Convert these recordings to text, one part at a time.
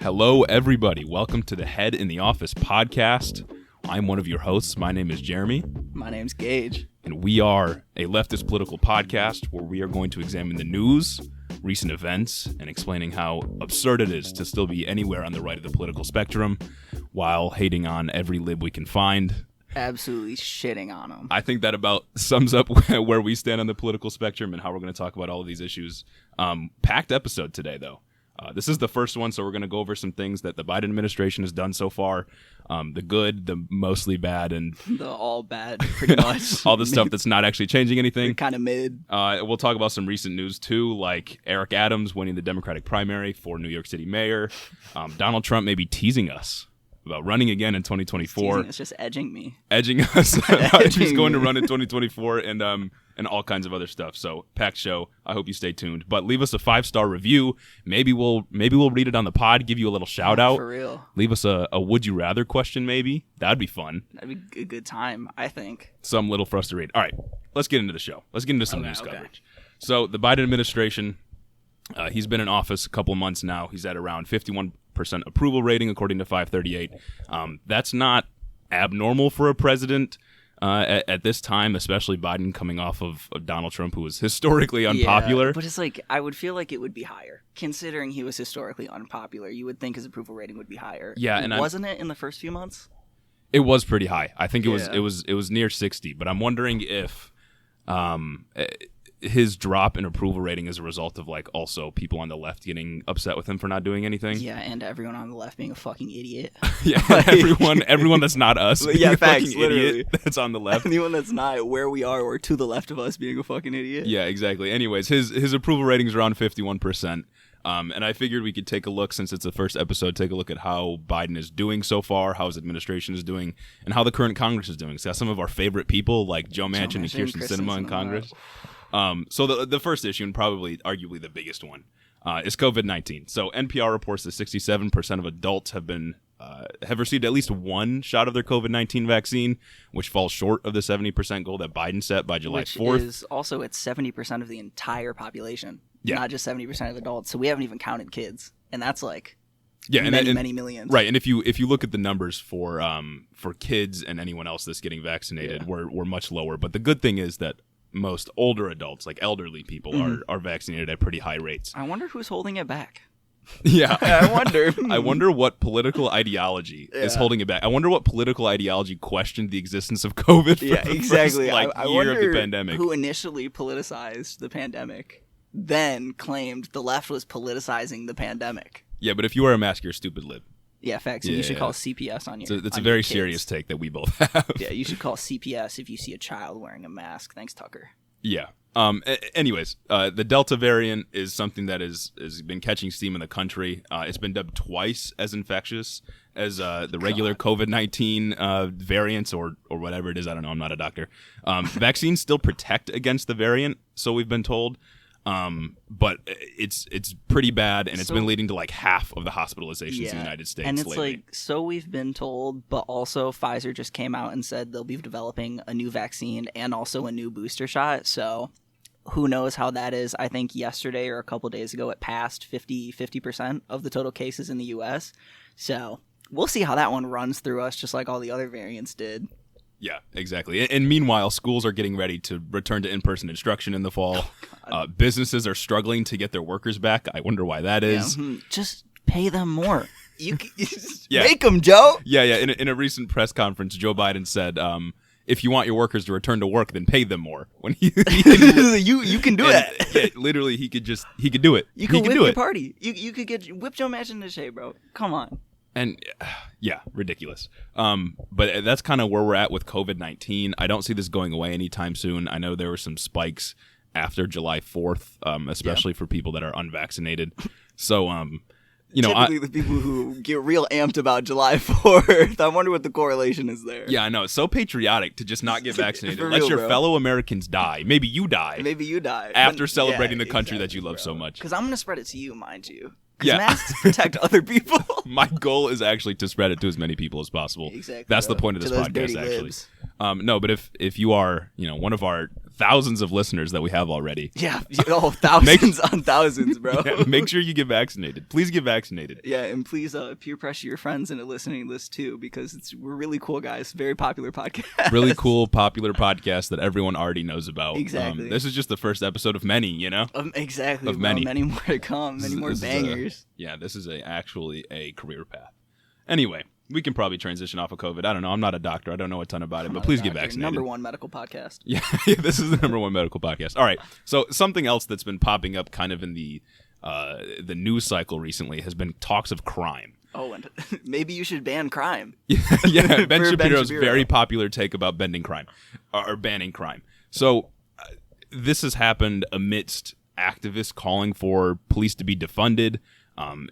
Hello, everybody. Welcome to the Head in the Office podcast. I'm one of your hosts. My name is Jeremy. My name's Gage. And we are a leftist political podcast where we are going to examine the news, recent events, and explaining how absurd it is to still be anywhere on the right of the political spectrum while hating on every lib we can find. Absolutely shitting on them. I think that about sums up where we stand on the political spectrum and how we're going to talk about all of these issues. Packed episode today, though. This is the first one, so we're going to go over some things that the Biden administration has done so far. The good, the mostly bad, and the all bad, pretty much. all the stuff that's not actually changing anything. Kind of mid. We'll talk about some recent news, too, like Eric Adams winning the Democratic primary for New York City mayor. Donald Trump may be teasing us about running again in 2024. It's just edging me. Edging us about if he's going to run in 2024 and all kinds of other stuff. So, packed show. I hope you stay tuned. But leave us a 5-star review. Maybe we'll read it on the pod, give you a little shout out. For real. Leave us a would you rather question maybe. That'd be fun. That'd be a good time, I think. Some little for us to read. All right, let's get into the show. Let's get into some news coverage. So, the Biden administration, he's been in office a couple of months now. He's at around 51% approval rating, according to 538. That's not abnormal for a president at this time, especially Biden coming off of Donald Trump, who was historically unpopular. Yeah, but it's like, I would feel like it would be higher. Considering he was historically unpopular, you would think his approval rating would be higher. Yeah, and wasn't it in the first few months? It was pretty high. I think it was near 60, but I'm wondering if his drop in approval rating is a result of like also people on the left getting upset with him for not doing anything. Yeah, and everyone on the left being a fucking idiot. Yeah, everyone that's not us. Yeah, facts, fucking literally. Idiot that's on the left. Anyone that's not where we are or to the left of us being a fucking idiot. Yeah, exactly. Anyways, his approval rating is around 51%. And I figured we could take a look, since it's the first episode, take a look at how Biden is doing so far, how his administration is doing, and how the current Congress is doing. So that's some of our favorite people, like Joe Manchin and Kyrsten Sinema in Congress. So the first issue, and probably arguably the biggest one, is COVID-19. So NPR reports that 67% of adults have received at least one shot of their COVID-19 vaccine, which falls short of the 70% goal that Biden set by July 4th. Which is also at 70% of the entire population, not just 70% of adults. So we haven't even counted kids, and that's like many millions. Right, and if you look at the numbers for kids and anyone else that's getting vaccinated, we're much lower. But the good thing is that most older adults, like elderly people, are vaccinated at pretty high rates. I wonder who's holding it back. Yeah. I wonder. I wonder what political ideology is holding it back. I wonder what political ideology questioned the existence of COVID for the first, I year of the pandemic. Who initially politicized the pandemic, then claimed the left was politicizing the pandemic. Yeah, but if you wear a mask, you're a stupid lib. Yeah, facts. And you should call CPS on your It's a very serious take that we both have. Yeah, you should call CPS if you see a child wearing a mask. Thanks, Tucker. Yeah. Anyways, the Delta variant is something that has been catching steam in the country. It's been dubbed twice as infectious as the regular COVID-19 variants or whatever it is. I don't know. I'm not a doctor. Vaccines still protect against the variant, so we've been told. But it's pretty bad, and it's been leading to like half of the hospitalizations in the United States. And it's lately. so we've been told, but also Pfizer just came out and said they'll be developing a new vaccine and also a new booster shot. So who knows how that is. I think yesterday or a couple days ago it passed 50% of the total cases in the U.S. So we'll see how that one runs through us, just like all the other variants did. Yeah, exactly. And meanwhile, schools are getting ready to return to in-person instruction in the fall. Businesses are struggling to get their workers back. I wonder why that is. Yeah. Just pay them more. You just make them, Joe. Yeah. In a recent press conference, Joe Biden said, if you want your workers to return to work, then pay them more. When you can do that. Yeah, literally, he could do it. You could whip your party. You could whip Joe Manchin into shape, bro. Come on. And yeah, ridiculous. But that's kind of where we're at with COVID-19. I don't see this going away anytime soon. I know there were some spikes after July 4th, especially for people that are unvaccinated. So, typically the people who get real amped about July 4th, I wonder what the correlation is there. Yeah, I know. It's so patriotic to just not get vaccinated. Let your fellow Americans die. Maybe you die. After celebrating the country that you love so much. Because I'm going to spread it to you, mind you. Because masks protect other people. My goal is actually to spread it to as many people as possible. Exactly. That's the point of this podcast, actually. No, but if you are, one of our thousands of listeners that we have already. Yeah. Oh, thousands on thousands, bro. Yeah, make sure you get vaccinated. Please get vaccinated. Yeah, and please peer pressure your friends into listening to this too, because we're really cool guys. Very popular podcast. Really cool, popular podcast that everyone already knows about. Exactly. This is just the first episode of many, you know? Exactly. Of many. Many more to come. Many more bangers. This is actually a career path. Anyway, we can probably transition off of COVID. I don't know. I'm not a doctor. I don't know a ton about it, but please get vaccinated. Number one medical podcast. Yeah, this is the number one medical podcast. All right. So something else that's been popping up kind of in the news cycle recently has been talks of crime. Oh, and maybe you should ban crime. Yeah, Ben Shapiro's very popular take about bending crime or banning crime. So this has happened amidst activists calling for police to be defunded.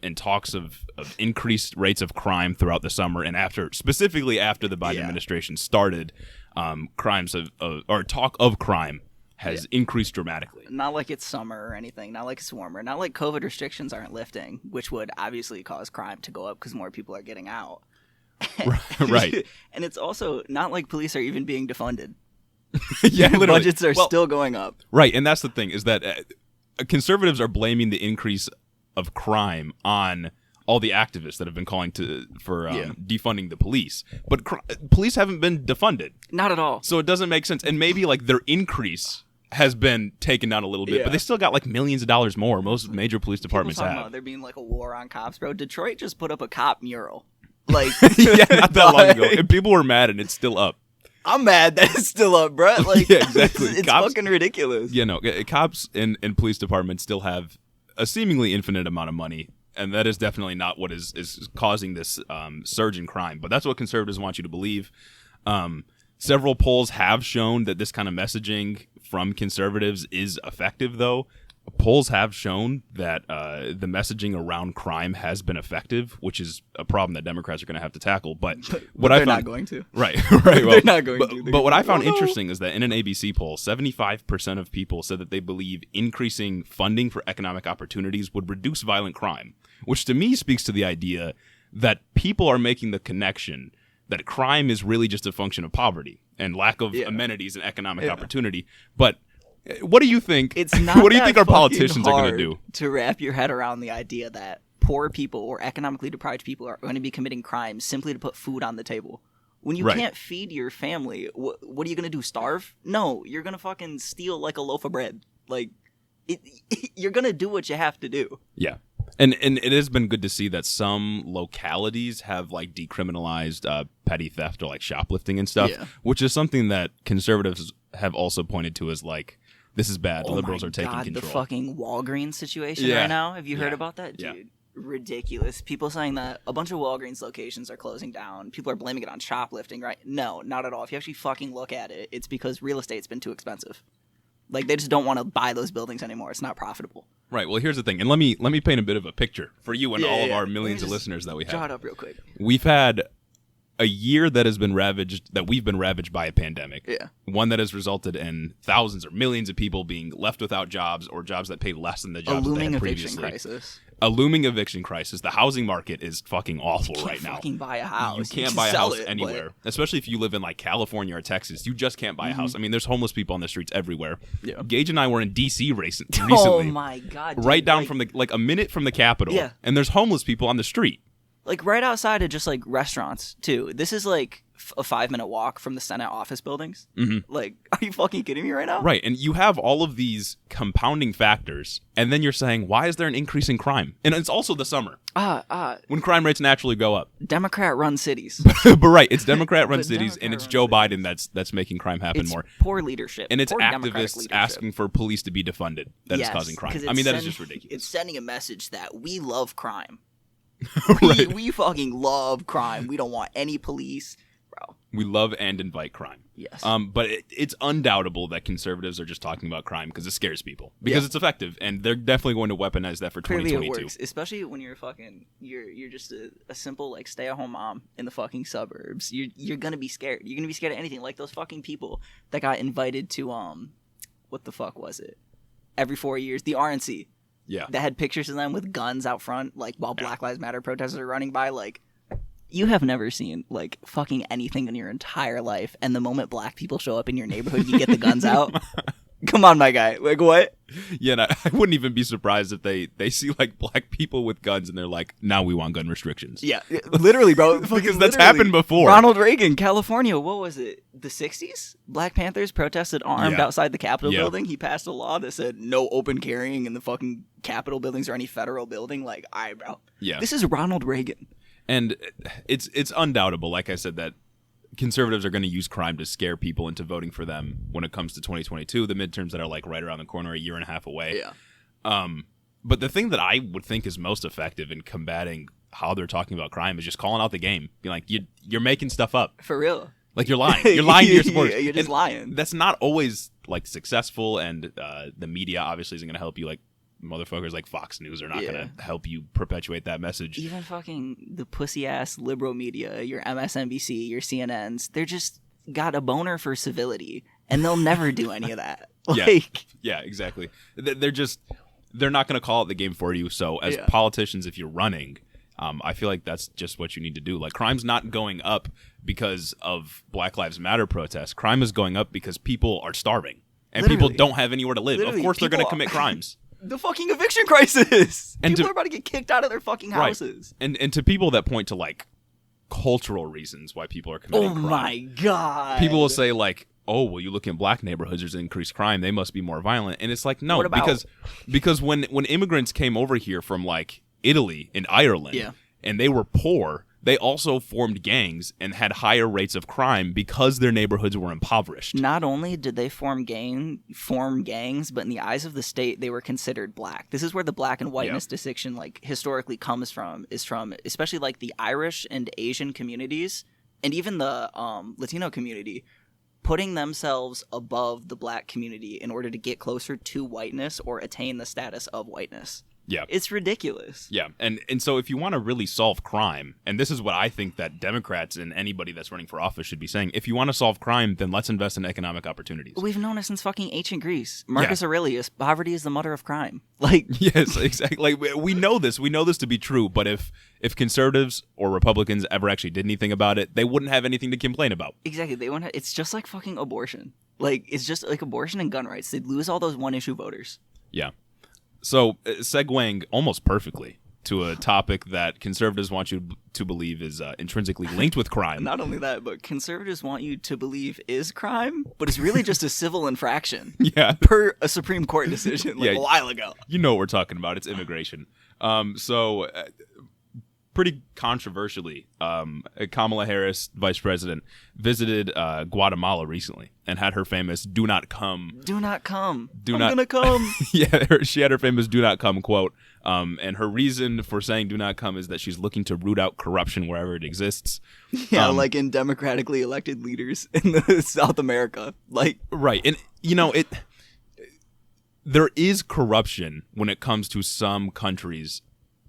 And talks of increased rates of crime throughout the summer, and specifically after the Biden administration started, talk of crime has increased dramatically. Not like it's summer or anything. Not like it's warmer. Not like COVID restrictions aren't lifting, which would obviously cause crime to go up because more people are getting out. Right. And it's also not like police are even being defunded. Yeah, literally. Budgets are still going up. Right, and that's the thing is that conservatives are blaming the increase of crime on all the activists that have been calling for defunding the police, but police haven't been defunded. Not at all. So it doesn't make sense. And maybe like their increase has been taken down a little bit, but they still got like millions of dollars more. Most major police departments have. About there being like a war on cops, bro. Detroit just put up a cop mural, like not that long ago, and people were mad, and it's still up. I'm mad that it's still up, bro. Like, yeah, exactly. It's fucking ridiculous. Yeah, no, cops and police departments still have a seemingly infinite amount of money, and that is definitely not what is causing this surge in crime. But that's what conservatives want you to believe. Several polls have shown that this kind of messaging from conservatives is effective, though. Polls have shown that the messaging around crime has been effective, which is a problem that Democrats are going to have to tackle. But they're not going to. Right. Well, they're not going to. But what I found interesting is that in an ABC poll, 75% of people said that they believe increasing funding for economic opportunities would reduce violent crime, which to me speaks to the idea that people are making the connection that crime is really just a function of poverty and lack of amenities and economic opportunity. But what do you think? It's not. What do you think our politicians are going to do? To wrap your head around the idea that poor people or economically deprived people are going to be committing crimes simply to put food on the table. When you can't feed your family, what are you going to do? Starve? No, you're going to fucking steal like a loaf of bread. Like, you're going to do what you have to do. Yeah. And it has been good to see that some localities have like decriminalized petty theft or like shoplifting and stuff, which is something that conservatives have also pointed to as like, this is bad. The liberals are taking control. The fucking Walgreens situation right now. Have you heard about that? Dude, ridiculous. People saying that a bunch of Walgreens locations are closing down. People are blaming it on shoplifting, right? No, not at all. If you actually fucking look at it, it's because real estate's been too expensive. Like, they just don't want to buy those buildings anymore. It's not profitable. Right. Well, here's the thing. And let me paint a bit of a picture for you and all of our millions of listeners that we have. Draw it up real quick. We've had a year that we've been ravaged by a pandemic. Yeah. One that has resulted in thousands or millions of people being left without jobs or jobs that pay less than the jobs that they had previously. A looming eviction crisis. The housing market is fucking awful right now. You can't buy a house. You can't buy a house anywhere, especially if you live in like California or Texas. You just can't buy a house. I mean, there's homeless people on the streets everywhere. Yeah. Gage and I were in D.C. recently. Oh my god! Dude, right down from a minute from the Capitol. Yeah. And there's homeless people on the street. Like right outside of just like restaurants too. This is like a 5-minute walk from the Senate office buildings. Mm-hmm. Like, are you fucking kidding me right now? Right, and you have all of these compounding factors, and then you're saying, why is there an increase in crime? And it's also the summer. When crime rates naturally go up. Democrat-run cities. But right, it's Democrat-run cities, and it's Joe Biden that's making crime happen more. Poor leadership. And it's activists asking for police to be defunded that is causing crime. I mean, that is just ridiculous. It's sending a message that we love crime. Right. We fucking love crime. We don't want any police. Bro. We love and invite crime. Yes. But it's undoubtable that conservatives are just talking about crime because it scares people. Because it's effective, and they're definitely going to weaponize that for 2022. Clearly it works, especially when you're just a simple like stay-at-home mom in the fucking suburbs. You're gonna be scared. You're gonna be scared of anything. Like those fucking people that got invited to what the fuck was it? Every 4 years, the RNC. Yeah. That had pictures of them with guns out front, like while Black Lives Matter protesters are running by. Like, you have never seen like fucking anything in your entire life, and the moment black people show up in your neighborhood, you get the guns out. Come on, my guy. Like, what? Yeah, and I wouldn't even be surprised if they see like black people with guns and they're like, now we want gun restrictions. Yeah, literally, bro. Because that's happened before. Ronald Reagan, California, what was it? The 60s? Black Panthers protested armed outside the Capitol building. He passed a law that said no open carrying in the fucking Capitol buildings or any federal building. Like, all right, bro. Yeah. This is Ronald Reagan. And it's undoubtable, like I said, that conservatives are going to use crime to scare people into voting for them when it comes to 2022, the midterms that are like right around the corner, a year and a half away. Yeah. But the thing that I would think is most effective in combating how they're talking about crime is just calling out the game. Being like, you're making stuff up. For real. Like, you're lying. You're lying to your supporters. You're just lying. That's not always like successful, and the media obviously isn't going to help you. Like, motherfuckers like Fox News are not going to help you perpetuate that message. Even fucking the pussy-ass liberal media, your MSNBC, your CNNs, they're just got a boner for civility, and they'll never do any of that. Like, yeah, exactly. They're not going to call out the game for you. So as politicians, if you're running, I feel like that's just what you need to do. Like, crime's not going up because of Black Lives Matter protests. Crime is going up because people are starving, and people don't have anywhere to live. Of course, they're going to commit crimes. The fucking eviction crisis. And people are about to get kicked out of their fucking houses. Right. And to people that point to like cultural reasons why people are committing crime. Oh my god. People will say like, "Oh, well, you look in black neighborhoods, there's increased crime. They must be more violent." And it's like, no, because when immigrants came over here from like Italy and Ireland, and they were poor, they also formed gangs and had higher rates of crime because their neighborhoods were impoverished. Not only did they form gangs, but in the eyes of the state, they were considered black. This is where the black and whiteness distinction, like, historically comes from, especially like the Irish and Asian communities, and even the Latino community, putting themselves above the black community in order to get closer to whiteness or attain the status of whiteness. Yeah. It's ridiculous. Yeah. And so if you want to really solve crime, and this is what I think that Democrats and anybody that's running for office should be saying, if you want to solve crime, then let's invest in economic opportunities. We've known it since fucking ancient Greece. Marcus Aurelius, poverty is the mother of crime. Like, yes, exactly. Like, we know this. We know this to be true, but if conservatives or Republicans ever actually did anything about it, they wouldn't have anything to complain about. Exactly. They wouldn't it's just like fucking abortion. Like, it's just like abortion and gun rights. They'd lose all those one-issue voters. Yeah. So, segueing almost perfectly to a topic that conservatives want you to believe is intrinsically linked with crime. Not only that, but conservatives want you to believe is crime, but it's really just a civil infraction. Yeah. Per a Supreme Court decision a while ago. You know what we're talking about. It's immigration. Pretty controversially, Kamala Harris, vice president, visited Guatemala recently and had her famous "Do not come." Do not come. I'm gonna come. She had her famous "Do not come" quote. And her reason for saying "Do not come" is that she's looking to root out corruption wherever it exists. Yeah, like in democratically elected leaders in South America. Like, right, and there is corruption when it comes to some countries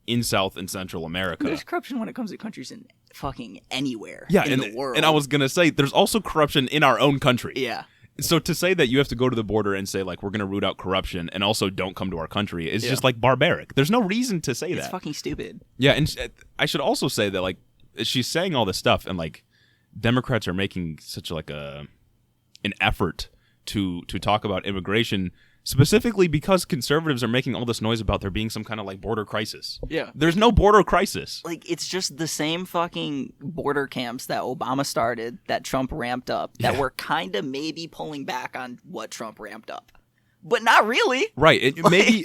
in South and Central America. There's corruption when it comes to countries in fucking anywhere in the world. And I was going to say, there's also corruption in our own country. Yeah. So to say that you have to go to the border and say, like, we're going to root out corruption and also don't come to our country is just, like, barbaric. There's no reason to say that. It's fucking stupid. Yeah, and I should also say that, like, she's saying all this stuff, and, like, Democrats are making such, like, an effort to talk about immigration, specifically because conservatives are making all this noise about there being some kind of like border crisis. Yeah. There's no border crisis. Like, it's just the same fucking border camps that Obama started, that Trump ramped up, that were kind of maybe pulling back on what Trump ramped up. But not really. Right.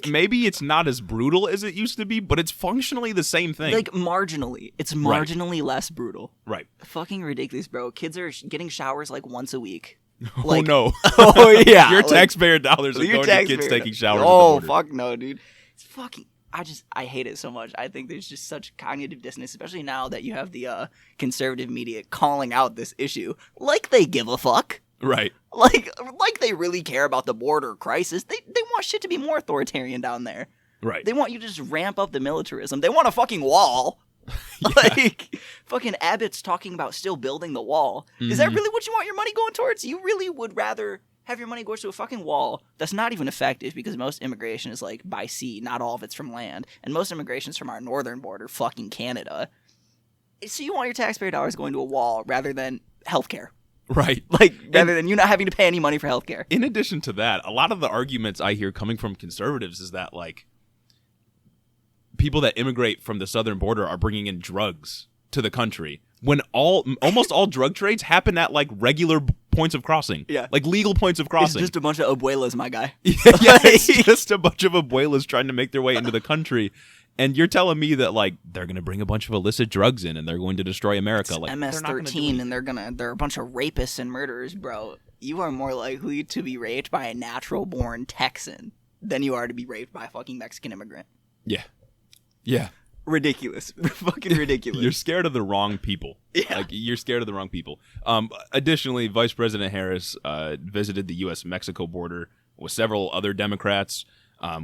Maybe it's not as brutal as it used to be, but it's functionally the same thing. Like, marginally. It's marginally less brutal. Right. Fucking ridiculous, bro. Kids are getting showers like once a week. Like, oh no! Oh yeah! Your taxpayer dollars are going to kids taking showers. Oh fuck no, dude! It's fucking. I hate it so much. I think there's just such cognitive dissonance, especially now that you have the conservative media calling out this issue like they give a fuck. Right. Like they really care about the border crisis. They want shit to be more authoritarian down there. Right. They want you to just ramp up the militarism. They want a fucking wall. Like, fucking Abbott's talking about still building the wall. Mm-hmm. Is that really what you want your money going towards? You really would rather have your money go to a fucking wall that's not even effective, because most immigration is like by sea, not all of it's from land, and most immigration is from our northern border, fucking Canada. So you want your taxpayer dollars going to a wall rather than healthcare. Right. Like, rather than you not having to pay any money for healthcare. In addition to that, a lot of the arguments I hear coming from conservatives is that, like, people that immigrate from the southern border are bringing in drugs to the country when almost all drug trades happen at, like, regular points of crossing. Yeah. Like, legal points of crossing. It's just a bunch of abuelas, my guy. Yeah, it's just a bunch of abuelas trying to make their way into the country. And you're telling me that, like, they're going to bring a bunch of illicit drugs in and they're going to destroy America. It's like MS-13 and they're a bunch of rapists and murderers, bro. You are more likely to be raped by a natural-born Texan than you are to be raped by a fucking Mexican immigrant. Yeah. Yeah. Ridiculous. Fucking ridiculous. You're scared of the wrong people. Yeah. Like, you're scared of the wrong people. Additionally, Vice President Harris visited the U.S.-Mexico border with several other Democrats,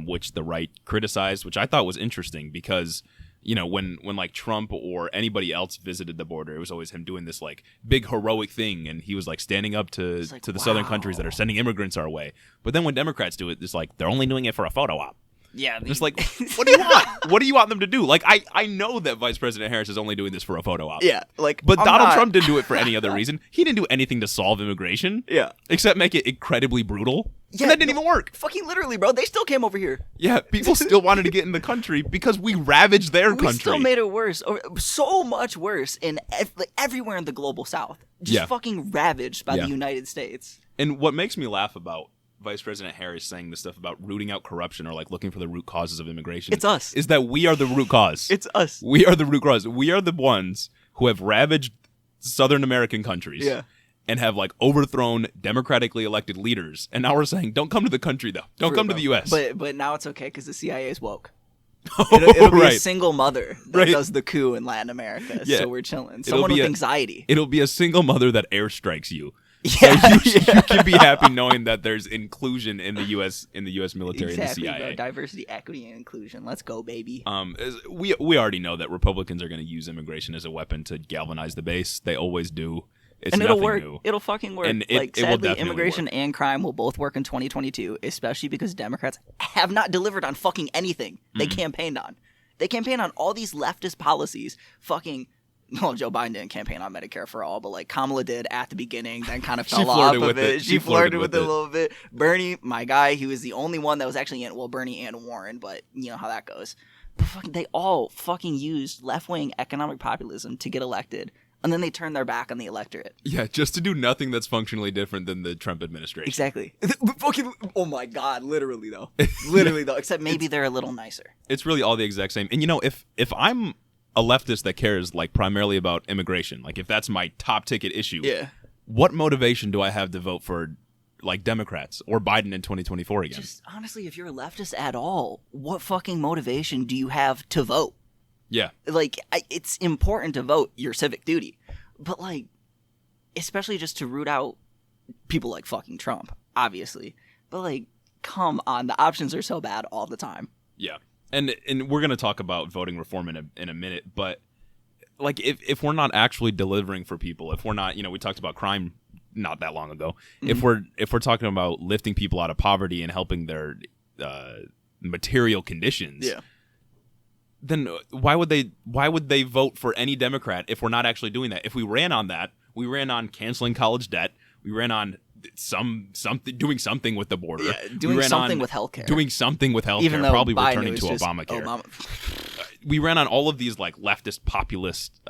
which the right criticized, which I thought was interesting because, you know, when like Trump or anybody else visited the border, it was always him doing this like big heroic thing, and he was like standing up to the southern countries that are sending immigrants our way. But then when Democrats do it, it's like they're only doing it for a photo op. Yeah, it's like, what do you want? What do you want them to do? Like, I know that Vice President Harris is only doing this for a photo op. Yeah, like, but Donald Trump didn't do it for any other reason. He didn't do anything to solve immigration. Yeah, except make it incredibly brutal. Yeah, and that didn't even work. Fucking literally, bro. They still came over here. Yeah, people still wanted to get in the country because we ravaged their country. We still made it worse, so much worse in everywhere in the global South. Just fucking ravaged by the United States. And what makes me laugh about Vice President Harris saying this stuff about rooting out corruption or like looking for the root causes of immigration. It's us. Is that we are the root cause. It's us. We are the root cause. We are the ones who have ravaged Southern American countries. Yeah. And have like overthrown democratically elected leaders. And now we're saying, don't come to the country though. Don't come to the U.S. But now it's okay because the CIA is woke. It'll be a single mother that does the coup in Latin America. Yeah. So we're chilling. Someone with anxiety. It'll be a single mother that airstrikes you. Yeah, so you can be happy knowing that there's inclusion in the U.S. military and the CIA. Bro. Diversity, equity, and inclusion. Let's go, baby. We already know that Republicans are going to use immigration as a weapon to galvanize the base. They always do. It's it'll work. New. It'll fucking work. And sadly, immigration and crime will both work in 2022, especially because Democrats have not delivered on fucking anything they campaigned on. They campaigned on all these leftist policies. Well, Joe Biden didn't campaign on Medicare for all, but like Kamala did at the beginning, then kind of fell off of it. She flirted with it a little bit. Bernie, my guy, he was the only one that was actually in. Well, Bernie and Warren, but you know how that goes. But they all fucking used left-wing economic populism to get elected. And then they turn their back on the electorate. Yeah, just to do nothing that's functionally different than the Trump administration. Exactly. Fucking, oh my God, literally though. Literally though, except maybe they're a little nicer. It's really all the exact same. And you know, if I'm a leftist that cares like primarily about immigration, like if that's my top ticket issue, what motivation do I have to vote for like Democrats or Biden in 2024 again? Just honestly, if you're a leftist at all, what fucking motivation do you have to vote? Yeah. Like, it's important to vote, your civic duty. But, like, especially just to root out people like fucking Trump, obviously. But, like, come on. The options are so bad all the time. Yeah. And we're going to talk about voting reform in a minute. But, like, if we're not actually delivering for people, if we're not, you know, we talked about crime not that long ago. Mm-hmm. If we're talking about lifting people out of poverty and helping their material conditions. Yeah. Then why would they vote for any Democrat if we're not actually doing that? If we ran on that, we ran on canceling college debt, we ran on doing something with the border, doing something with healthcare, even though probably Biden returning to Obamacare. We ran on all of these like leftist populist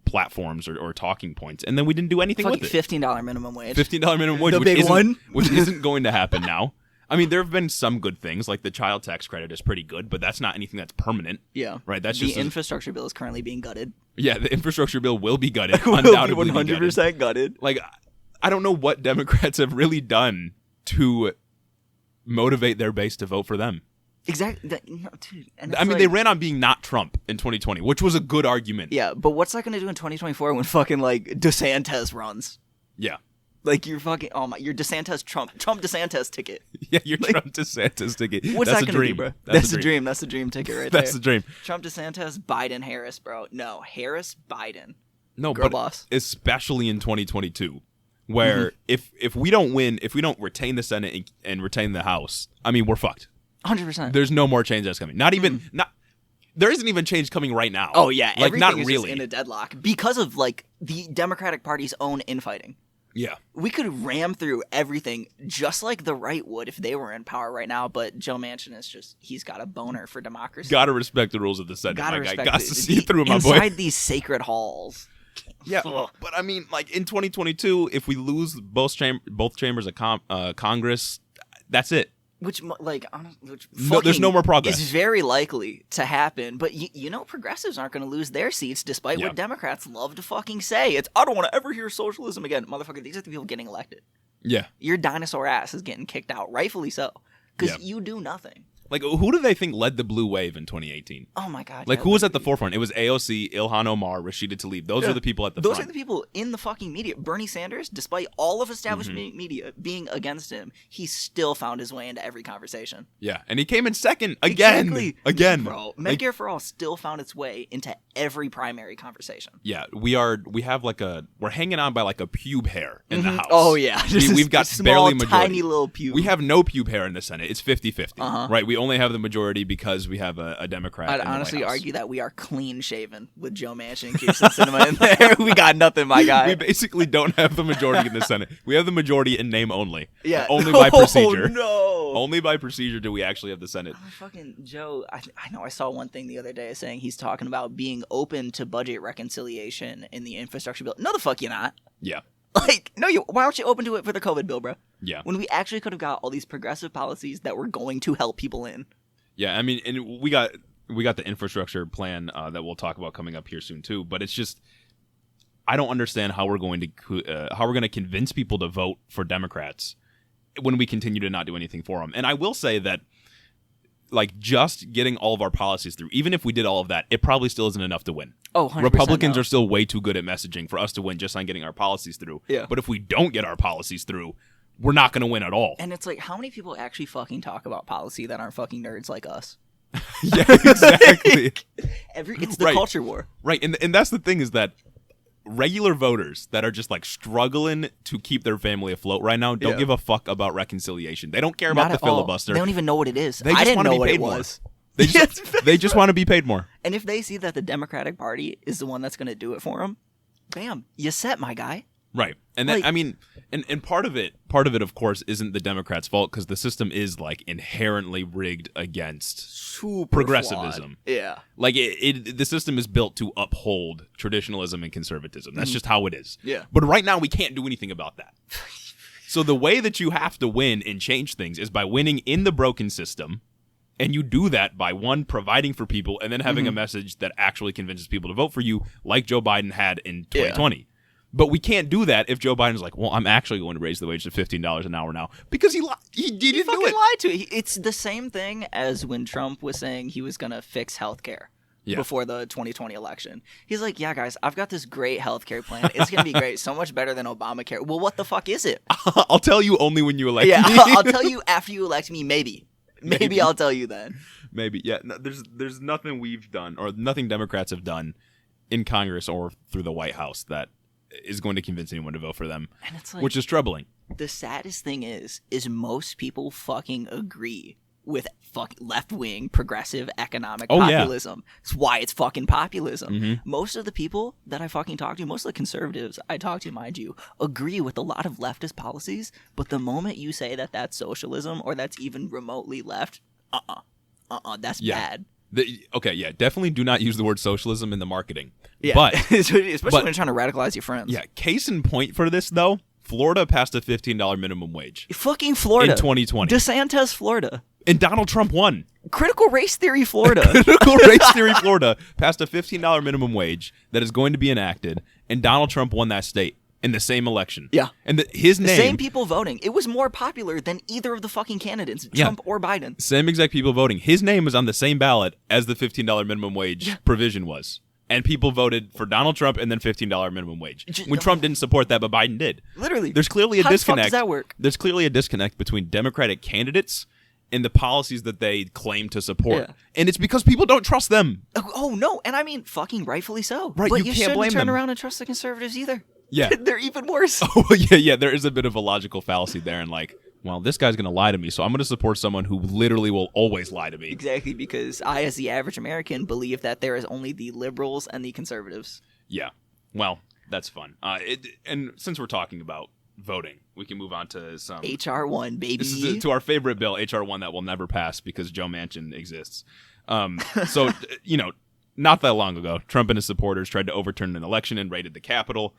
platforms or talking points, and then we didn't do anything with it. $15 minimum wage, the big one, which isn't going to happen now. I mean, there have been some good things, like the child tax credit is pretty good, but that's not anything that's permanent. Yeah. Right? That's the infrastructure bill is currently being gutted. Yeah, the infrastructure bill will be gutted. Undoubtedly 100% gutted. Like, I don't know what Democrats have really done to motivate their base to vote for them. Exactly. Dude, I mean, they ran on being not Trump in 2020, which was a good argument. Yeah, but what's that going to do in 2024 when fucking, like, DeSantis runs? Yeah. Like, your fucking, your DeSantis Trump DeSantis ticket. Yeah, your Trump DeSantis ticket. What's that's that going to do, bro? That's the dream. That's the dream ticket right there. That's the dream. Trump DeSantis, Biden Harris, bro. No, Harris Biden. No, girl but boss. Especially in 2022, where if we don't win, if we don't retain the Senate and retain the House, I mean, we're fucked. 100%. There's no more change that's coming. There isn't even change coming right now. Oh yeah, like everything not is really just in a deadlock because of like the Democratic Party's own infighting. Yeah. We could ram through everything just like the right would if they were in power right now, but Joe Manchin is just, he's got a boner for democracy. Gotta respect the rules of the Senate. Gotta my guy. respect Got to see through, my boy. Inside these sacred halls. Yeah, Ugh. but I mean, like in 2022, if we lose both chambers of Congress, that's it. Which There's no more progress. It's very likely to happen, but you know progressives aren't going to lose their seats, despite what Democrats love to fucking say. It's, I don't want to ever hear socialism again. Motherfucker, these are the people getting elected. Yeah. Your dinosaur ass is getting kicked out, rightfully so, because you do nothing. Like, who do they think led the blue wave in 2018? Oh, my God. Like, who was at the forefront? It was AOC, Ilhan Omar, Rashida Tlaib. Those are the people at the front. Those are the people in the fucking media. Bernie Sanders, despite all of establishment media being against him, he still found his way into every conversation. Yeah, and he came in second again. Exactly. Again. Bro, Medicare for All still found its way into every primary conversation. Yeah, we're hanging on by like a pube hair in the House. Oh, yeah. We've got small, barely majority. tiny little pube. We have no pube hair in the Senate. It's 50-50, right? We only have the majority because we have a Democrat. I'd in the honestly White House. argue that we are clean shaven with Joe Manchin and Kirsten Sinema in there. We got nothing, my guy. We basically don't have the majority in the Senate. We have the majority in name only. Yeah. Only by procedure. Oh, no. Only by procedure do we actually have the Senate. Oh, fucking Joe, I know I saw one thing the other day saying he's talking about being open to budget reconciliation in the infrastructure bill. No, the fuck you're not. Yeah. Like, no, why aren't you open to it for the COVID bill, bro? Yeah. When we actually could have got all these progressive policies that were going to help people in. Yeah, I mean, and we got the infrastructure plan that we'll talk about coming up here soon too. But it's just, I don't understand how we're going to convince people to vote for Democrats when we continue to not do anything for them. And I will say that, like, just getting all of our policies through, even if we did all of that, it probably still isn't enough to win. Oh, 100% Republicans no. are still way too good at messaging for us to win just on getting our policies through. Yeah. But if we don't get our policies through, we're not going to win at all. And it's like, how many people actually fucking talk about policy that aren't fucking nerds like us? Yeah, exactly. It's the culture war. Right, and that's the thing is that regular voters that are just like struggling to keep their family afloat right now don't give a fuck about reconciliation. They don't care about the filibuster. They don't even know what it is. They just I didn't know be what paid it more. was. They just want to be paid more. And if they see that the Democratic Party is the one that's going to do it for them, bam, you set, my guy. Right. And then, I mean, and part of it, of course, isn't the Democrats' fault because the system is like inherently rigged against progressivism. Flawed. Yeah. Like the system is built to uphold traditionalism and conservatism. That's just how it is. Yeah. But right now we can't do anything about that. So the way that you have to win and change things is by winning in the broken system. And you do that by, one, providing for people and then having a message that actually convinces people to vote for you like Joe Biden had in 2020. Yeah. But we can't do that if Joe Biden's like, well, I'm actually going to raise the wage to $15 an hour now because he didn't do it. Lied to it. It's the same thing as when Trump was saying he was going to fix healthcare before the 2020 election. He's like, yeah, guys, I've got this great healthcare plan. It's going to be great. So much better than Obamacare. Well, what the fuck is it? I'll tell you only when you elect me. I'll tell you after you elect me, maybe. Maybe I'll tell you then. Maybe. Yeah, no, there's nothing we've done or nothing Democrats have done in Congress or through the White House that is going to convince anyone to vote for them, and it's like, which is troubling. The saddest thing is most people fucking agree with fucking left-wing progressive economic populism. Yeah. It's why it's fucking populism. Mm-hmm. Most of the people that I fucking talk to, most of the conservatives I talk to, mind you, agree with a lot of leftist policies, but the moment you say that that's socialism or that's even remotely left, that's bad. Definitely do not use the word socialism in the marketing. Yeah, but, especially when you're trying to radicalize your friends. Yeah, case in point for this, though, Florida passed a $15 minimum wage. Fucking Florida. In 2020. DeSantis, Florida. And Donald Trump won. Critical race theory Florida. Critical race theory Florida passed a $15 minimum wage that is going to be enacted, and Donald Trump won that state in the same election. Yeah. And his name... The same people voting. It was more popular than either of the fucking candidates, Trump or Biden. Same exact people voting. His name was on the same ballot as the $15 minimum wage provision was. And people voted for Donald Trump and then $15 minimum wage. When Trump didn't support that, but Biden did. Literally. There's clearly a disconnect. How the fuck does that work? There's clearly a disconnect between Democratic candidates and the policies that they claim to support. Yeah. And it's because people don't trust them. Oh, no. And I mean, fucking rightfully so. Right, but you can't blame them. turn around and trust the conservatives either. Yeah. They're even worse. Oh, yeah. There is a bit of a logical fallacy there. And like, well, this guy's going to lie to me, so I'm going to support someone who literally will always lie to me. Exactly, because I, as the average American, believe that there is only the liberals and the conservatives. Yeah. Well, that's fun. And since we're talking about voting, we can move on to some HR1, baby. This is to our favorite bill, HR1, that will never pass because Joe Manchin exists. So, not that long ago, Trump and his supporters tried to overturn an election and raided the Capitol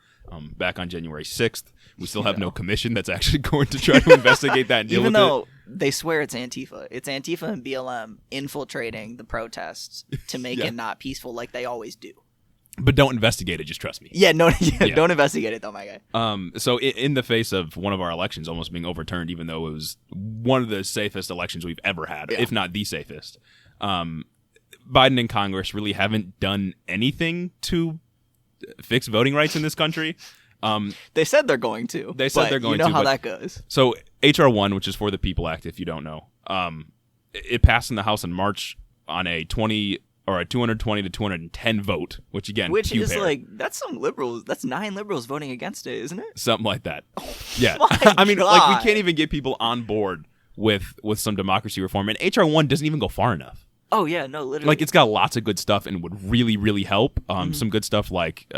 back on January 6th. We still have no commission that's actually going to try to investigate that and deal Even with though it. they swear it's Antifa. It's Antifa and BLM infiltrating the protests to make it not peaceful like they always do. But don't investigate it, just trust me. Yeah, don't investigate it though, my guy. So in the face of one of our elections almost being overturned, even though it was one of the safest elections we've ever had, if not the safest, Biden and Congress really haven't done anything to fix voting rights in this country. They said they're going to. They said they're going to. You know how that goes. So HR1, which is for the People Act, if you don't know, it passed in the House in March on a 220 to 210 vote, which again, is like, that's some liberals. That's 9 liberals voting against it, isn't it? Something like that. Oh, yeah. I mean, God. like, we can't even get people on board with some democracy reform, and HR1 doesn't even go far enough. Oh yeah, no, literally. Like, it's got lots of good stuff and would really, really help. Some good stuff like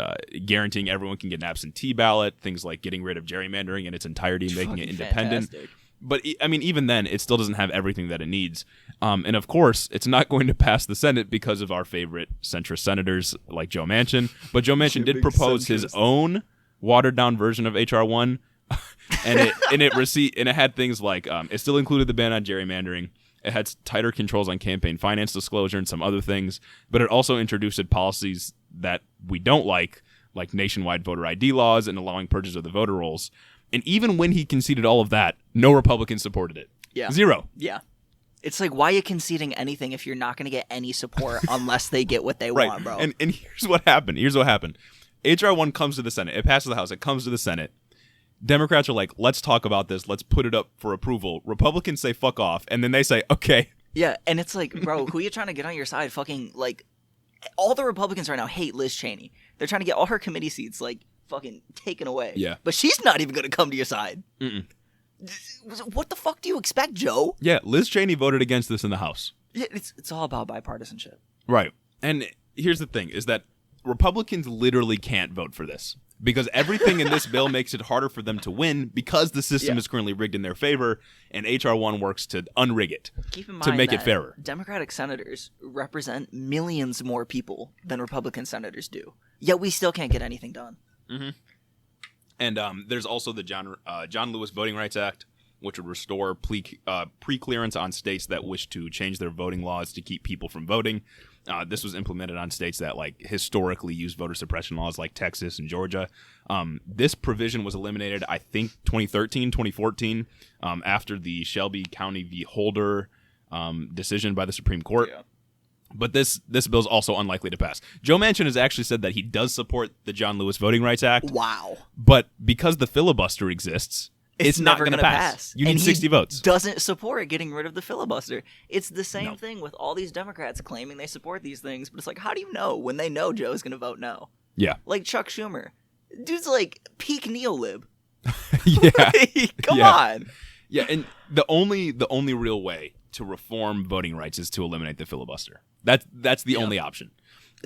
guaranteeing everyone can get an absentee ballot, things like getting rid of gerrymandering in its entirety and making it independent. Fantastic. But, I mean, even then, it still doesn't have everything that it needs. And, of course, it's not going to pass the Senate because of our favorite centrist senators like Joe Manchin. But Joe Manchin did propose his own watered-down version of HR1. and it had things like it still included the ban on gerrymandering. It had tighter controls on campaign finance disclosure and some other things. But it also introduced policies that we don't like nationwide voter ID laws and allowing purges of the voter rolls. And even when he conceded all of that, no Republicans supported it. Yeah. 0. Yeah. It's like, why are you conceding anything if you're not going to get any support unless they get what they want, bro? And here's what happened. HR1 comes to the Senate. It passes the House. It comes to the Senate. Democrats are like, let's talk about this. Let's put it up for approval. Republicans say, fuck off. And then they say, okay. Yeah, and it's like, bro, who are you trying to get on your side? Fucking, like, all the Republicans right now hate Liz Cheney. They're trying to get all her committee seats, like, fucking taken away. Yeah. But she's not even going to come to your side. Mm-mm. What the fuck do you expect, Joe? Yeah, Liz Cheney voted against this in the House. Yeah, it's all about bipartisanship. Right. And here's the thing, is that Republicans literally can't vote for this. Because everything in this bill makes it harder for them to win because the system is currently rigged in their favor, and HR1 works to unrig it. Keep in mind to make it that fairer. Democratic senators represent millions more people than Republican senators do. Yet we still can't get anything done. Mm-hmm. And there's also the John Lewis Voting Rights Act, which would restore pre-clearance on states that wish to change their voting laws to keep people from voting. This was implemented on states that historically used voter suppression laws like Texas and Georgia. This provision was eliminated, I think, 2013, 2014, after the Shelby County v. Holder decision by the Supreme Court. Yeah. But this bill is also unlikely to pass. Joe Manchin has actually said that he does support the John Lewis Voting Rights Act. Wow. But because the filibuster exists, it's not going to pass. You need 60 votes. Doesn't support getting rid of the filibuster. It's the same thing with all these Democrats claiming they support these things, but it's like, how do you know when they know Joe's going to vote no? Yeah. Like Chuck Schumer. Dude's like peak neolib. Yeah. Come on. Yeah, and the only real way to reform voting rights is to eliminate the filibuster. That's the only option.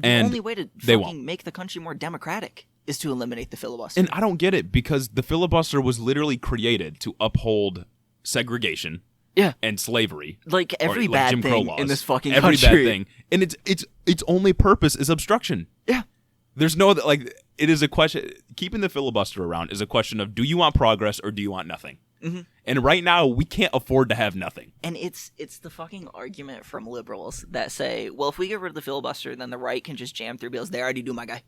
The only way to fucking make the country more democratic is to eliminate the filibuster. And I don't get it, because the filibuster was literally created to uphold segregation and slavery. Like every bad Jim Crow thing laws, in this fucking every country. Bad thing. And its only purpose is obstruction. Yeah. There's no other, it is a question, keeping the filibuster around is a question of, do you want progress or do you want nothing? Mm-hmm. And right now, we can't afford to have nothing. And it's the fucking argument from liberals that say, well, if we get rid of the filibuster, then the right can just jam through bills. They already do, my guy.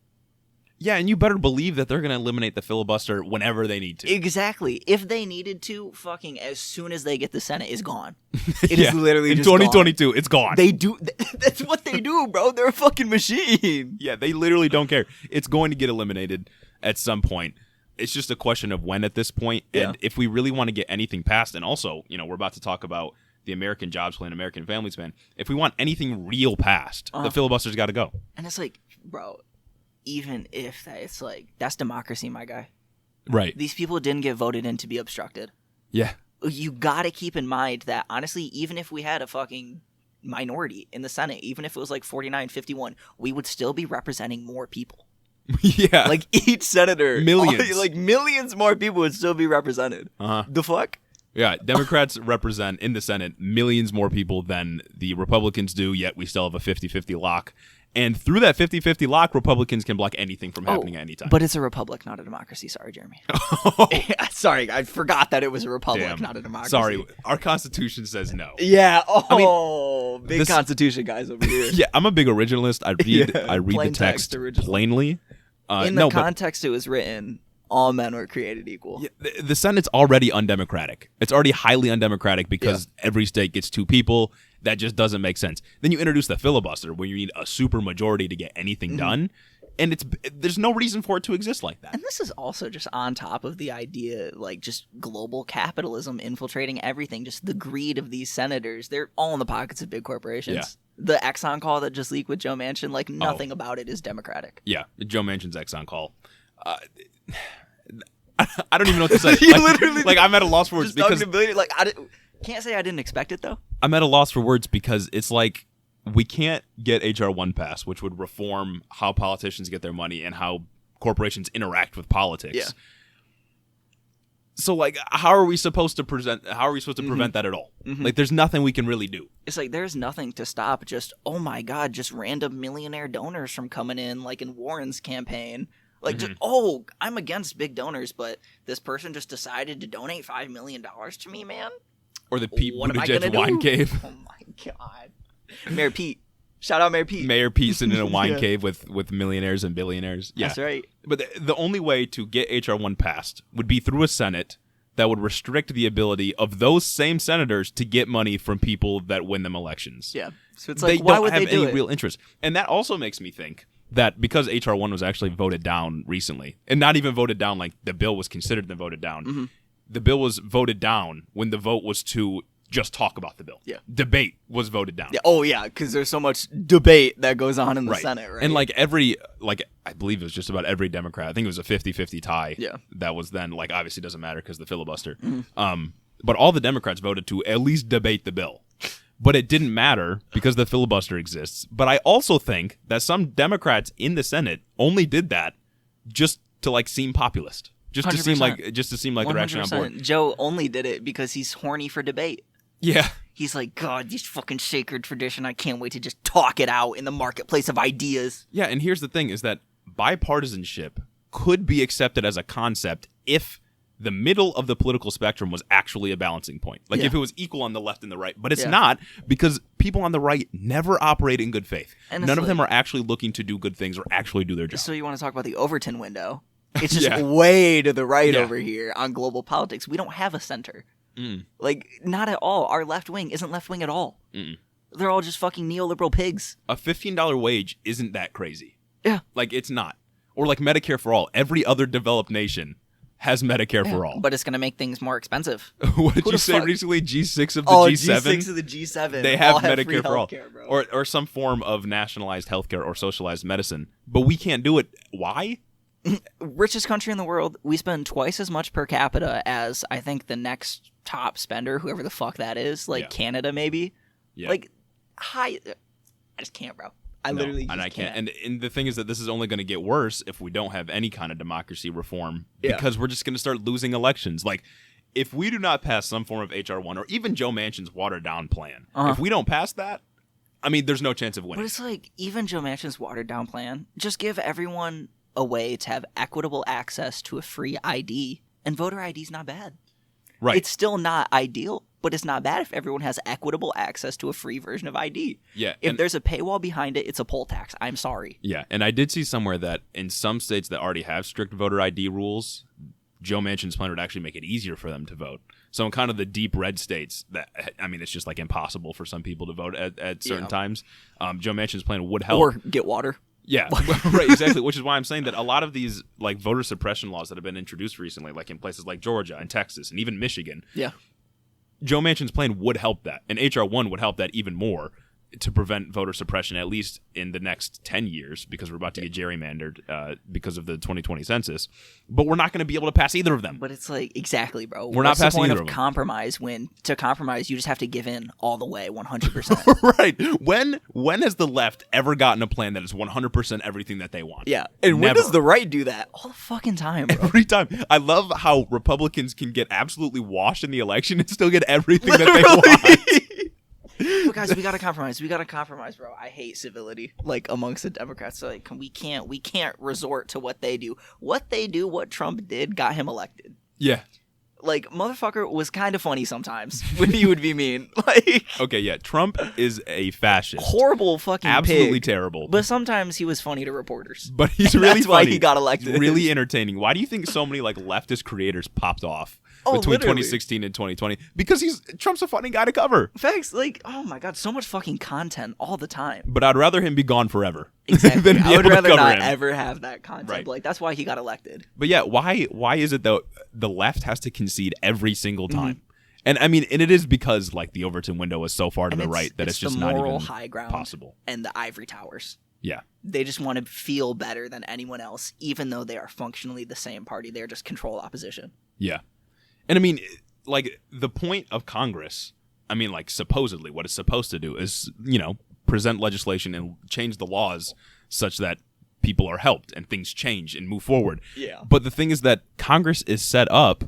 Yeah, and you better believe that they're going to eliminate the filibuster whenever they need to. Exactly. If they needed to, fucking as soon as they get the Senate, is gone. It is literally in just 2022, gone. It's gone. They do. That's what they do, bro. They're a fucking machine. Yeah, they literally don't care. It's going to get eliminated at some point. It's just a question of when at this point. And if we really want to get anything passed, and also, we're about to talk about the American Jobs Plan, American Families Plan. If we want anything real passed, the filibuster's got to go. And it's like, bro, even if it's like, that's democracy, my guy. Right. These people didn't get voted in to be obstructed. Yeah. You got to keep in mind that, honestly, even if we had a fucking minority in the Senate, even if it was like 49-51, we would still be representing more people. Yeah. Like each senator, Millions. like millions more people would still be represented. The fuck? Yeah, Democrats represent in the Senate millions more people than the Republicans do, yet we still have a 50-50 lock. And through that 50-50 lock, Republicans can block anything from happening at any time. But it's a republic, not a democracy. Sorry, Jeremy. Sorry, I forgot that it was a republic, not a democracy. Sorry, our Constitution says no. Yeah. Big Constitution guys over here. Yeah, I'm a big originalist. I read the text plainly. In the context it was written, all men were created equal. Yeah, the Senate's already undemocratic. It's already highly undemocratic because every state gets 2 people. That just doesn't make sense. Then you introduce the filibuster where you need a super majority to get anything done. And there's no reason for it to exist like that. And this is also just on top of the idea, like just global capitalism infiltrating everything, just the greed of these senators. They're all in the pockets of big corporations. Yeah. The Exxon call that just leaked with Joe Manchin, like nothing about it is democratic. Yeah, Joe Manchin's Exxon call. I don't even know what to say. Like I'm at a loss for words because can't say I didn't expect it though. I'm at a loss for words because it's like we can't get HR 1 passed, which would reform how politicians get their money and how corporations interact with politics. Yeah. So like, how are we supposed to prevent that at all? Like, there's nothing we can really do. It's like there's nothing to stop. Just oh my god, just random millionaire donors from coming in, like in Warren's campaign. Like, just, I'm against big donors, but this person just decided to donate $5 million to me, man. Or the Pete Buttigieg wine cave. Oh my god, Mayor Pete. Shout out Mayor Pete. Mayor Pete sitting in a wine cave with millionaires and billionaires. Yeah. That's right. But the only way to get HR 1 passed would be through a Senate that would restrict the ability of those same senators to get money from people that win them elections. Yeah. So it's like, why would they do it? They don't have any real interest. And that also makes me think that because HR 1 was actually voted down recently, and not even voted down like the bill was considered and voted down, the bill was voted down when the vote was to just talk about the bill. Yeah. Debate was voted down. Yeah. Oh, yeah, because there's so much debate that goes on in the Senate, right? And I believe it was just about every Democrat. I think it was a 50-50 tie. Yeah. That was then, obviously doesn't matter because the filibuster. But all the Democrats voted to at least debate the bill. But it didn't matter because the filibuster exists. But I also think that some Democrats in the Senate only did that just to seem populist. Just to seem like they're actually on board. Joe only did it because he's horny for debate. Yeah. He's like, God, this fucking sacred tradition, I can't wait to just talk it out in the marketplace of ideas. Yeah, and here's the thing is that bipartisanship could be accepted as a concept if the middle of the political spectrum was actually a balancing point. If it was equal on the left and the right. But it's not, because people on the right never operate in good faith. And none of them are actually looking to do good things or actually do their job. So you want to talk about the Overton window? It's just way to the right over here on global politics. We don't have a center. Not at all. Our left wing isn't left wing at all. They're all just fucking neoliberal pigs. A $15 wage isn't that crazy. Yeah. It's not. Or Medicare for all. Every other developed nation has Medicare for all. But it's going to make things more expensive. What did you say recently? G6 of the G7? G6 of the G7. They have Medicare for all. Bro. Or some form of nationalized healthcare or socialized medicine. But we can't do it. Why? Richest country in the world. We spend twice as much per capita as, I think, the next top spender, whoever the fuck that is. Canada, maybe. Yeah. I just can't, bro. I literally just can't. And the thing is that this is only going to get worse if we don't have any kind of democracy reform because we're just going to start losing elections. If we do not pass some form of HR 1 or even Joe Manchin's watered down plan, if we don't pass that, there's no chance of winning. But it's even Joe Manchin's watered down plan, just give everyone a way to have equitable access to a free ID, and voter ID is not bad. Right. It's still not ideal, but it's not bad if everyone has equitable access to a free version of ID. Yeah. If there's a paywall behind it, it's a poll tax. I'm sorry. Yeah, and I did see somewhere that in some states that already have strict voter ID rules, Joe Manchin's plan would actually make it easier for them to vote. So in kind of the deep red states, it's just impossible for some people to vote at certain times. Joe Manchin's plan would help. Or get water. Yeah, right, exactly. Which is why I'm saying that a lot of these voter suppression laws that have been introduced recently, in places like Georgia and Texas and even Michigan, Joe Manchin's plan would help that, and HR 1 would help that even more. to prevent voter suppression, at least in the next 10 years, because we're about to get gerrymandered because of the 2020 census. But we're not going to be able to pass either of them. But it's like, exactly, bro. We're not passing either of them. What's the point of compromise when, to compromise, you just have to give in all the way, 100%? Right. When has the left ever gotten a plan that is 100% everything that they want? Yeah. And Never. when does the right do that? All the fucking time, bro. Every time. I love how Republicans can get absolutely washed in the election and still get everything that they want. But guys, we gotta compromise. We gotta compromise, bro. I hate civility, like amongst the Democrats. So, like, we can't resort to what they do. What Trump did, got him elected. Yeah. Like, motherfucker was kind of funny sometimes when he would be mean. Like, okay, yeah, Trump is a fascist. Horrible fucking absolutely pig. Terrible. But sometimes he was funny to reporters. But he's really that's funny. Why he got elected. Really entertaining. Why do you think so many like leftist creators popped off between literally. 2016 and 2020? Because Trump's a funny guy to cover. Facts, like, oh my god, so much fucking content all the time. But I'd rather him be gone forever. Exactly. than be I would able to rather cover not him. ever have that content. Right. But, like, that's why he got elected. But yeah, why is it though the left has to concede every single time? And I mean, and it is because like the Overton window is so far to the right that it's just the not moral even high ground possible. And the ivory towers. Yeah. They just want to feel better than anyone else, even though they are functionally the same party. They're just control opposition. Yeah. And I mean, like, the point of Congress, I mean, like, supposedly what it's supposed to do is, present legislation and change the laws such that people are helped and things change and move forward. Yeah. But the thing is that Congress is set up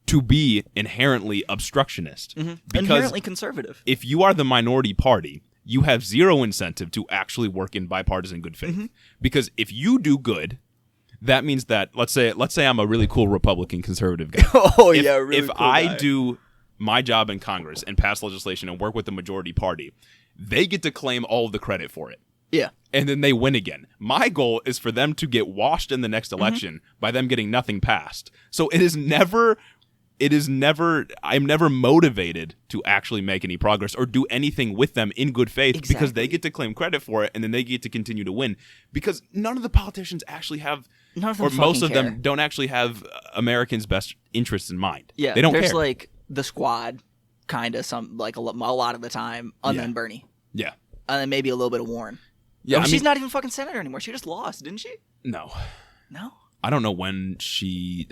to be inherently obstructionist. Because inherently conservative. if you are the minority party, you have zero incentive to actually work in bipartisan good faith. Because if you do good, that means that let's say I'm a really cool Republican conservative guy. If I do my job in Congress and pass legislation and work with the majority party, they get to claim all of the credit for it. Yeah. And then they win again. My goal is for them to get washed in the next election by them getting nothing passed. So I'm never motivated to actually make any progress or do anything with them in good faith because they get to claim credit for it and then they get to continue to win because none of the politicians actually have, or most of them don't actually have Americans' best interests in mind. Yeah, they don't there's care. like the squad, kind of some like a lot of the time, and then Bernie. Yeah. And then maybe a little bit of Warren. Yeah, she's not even fucking senator anymore. She just lost, didn't she? No. No? I don't know when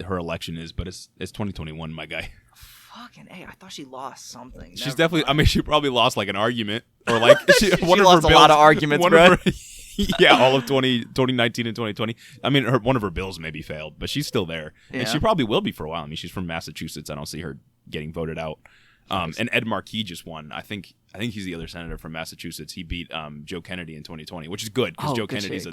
her election is, but it's 2021, my guy. Fucking A, I thought she lost something. She's definitely, I mean, she probably lost like an argument or like she lost a lot of arguments, bro. Yeah, all of 2019 and 2020. I mean, one of her bills maybe failed, but she's still there. Yeah. And she probably will be for a while. I mean, she's from Massachusetts. I don't see her getting voted out. And Ed Markey just won. I think he's the other senator from Massachusetts. He beat Joe Kennedy in 2020, which is good because Joe Kennedy's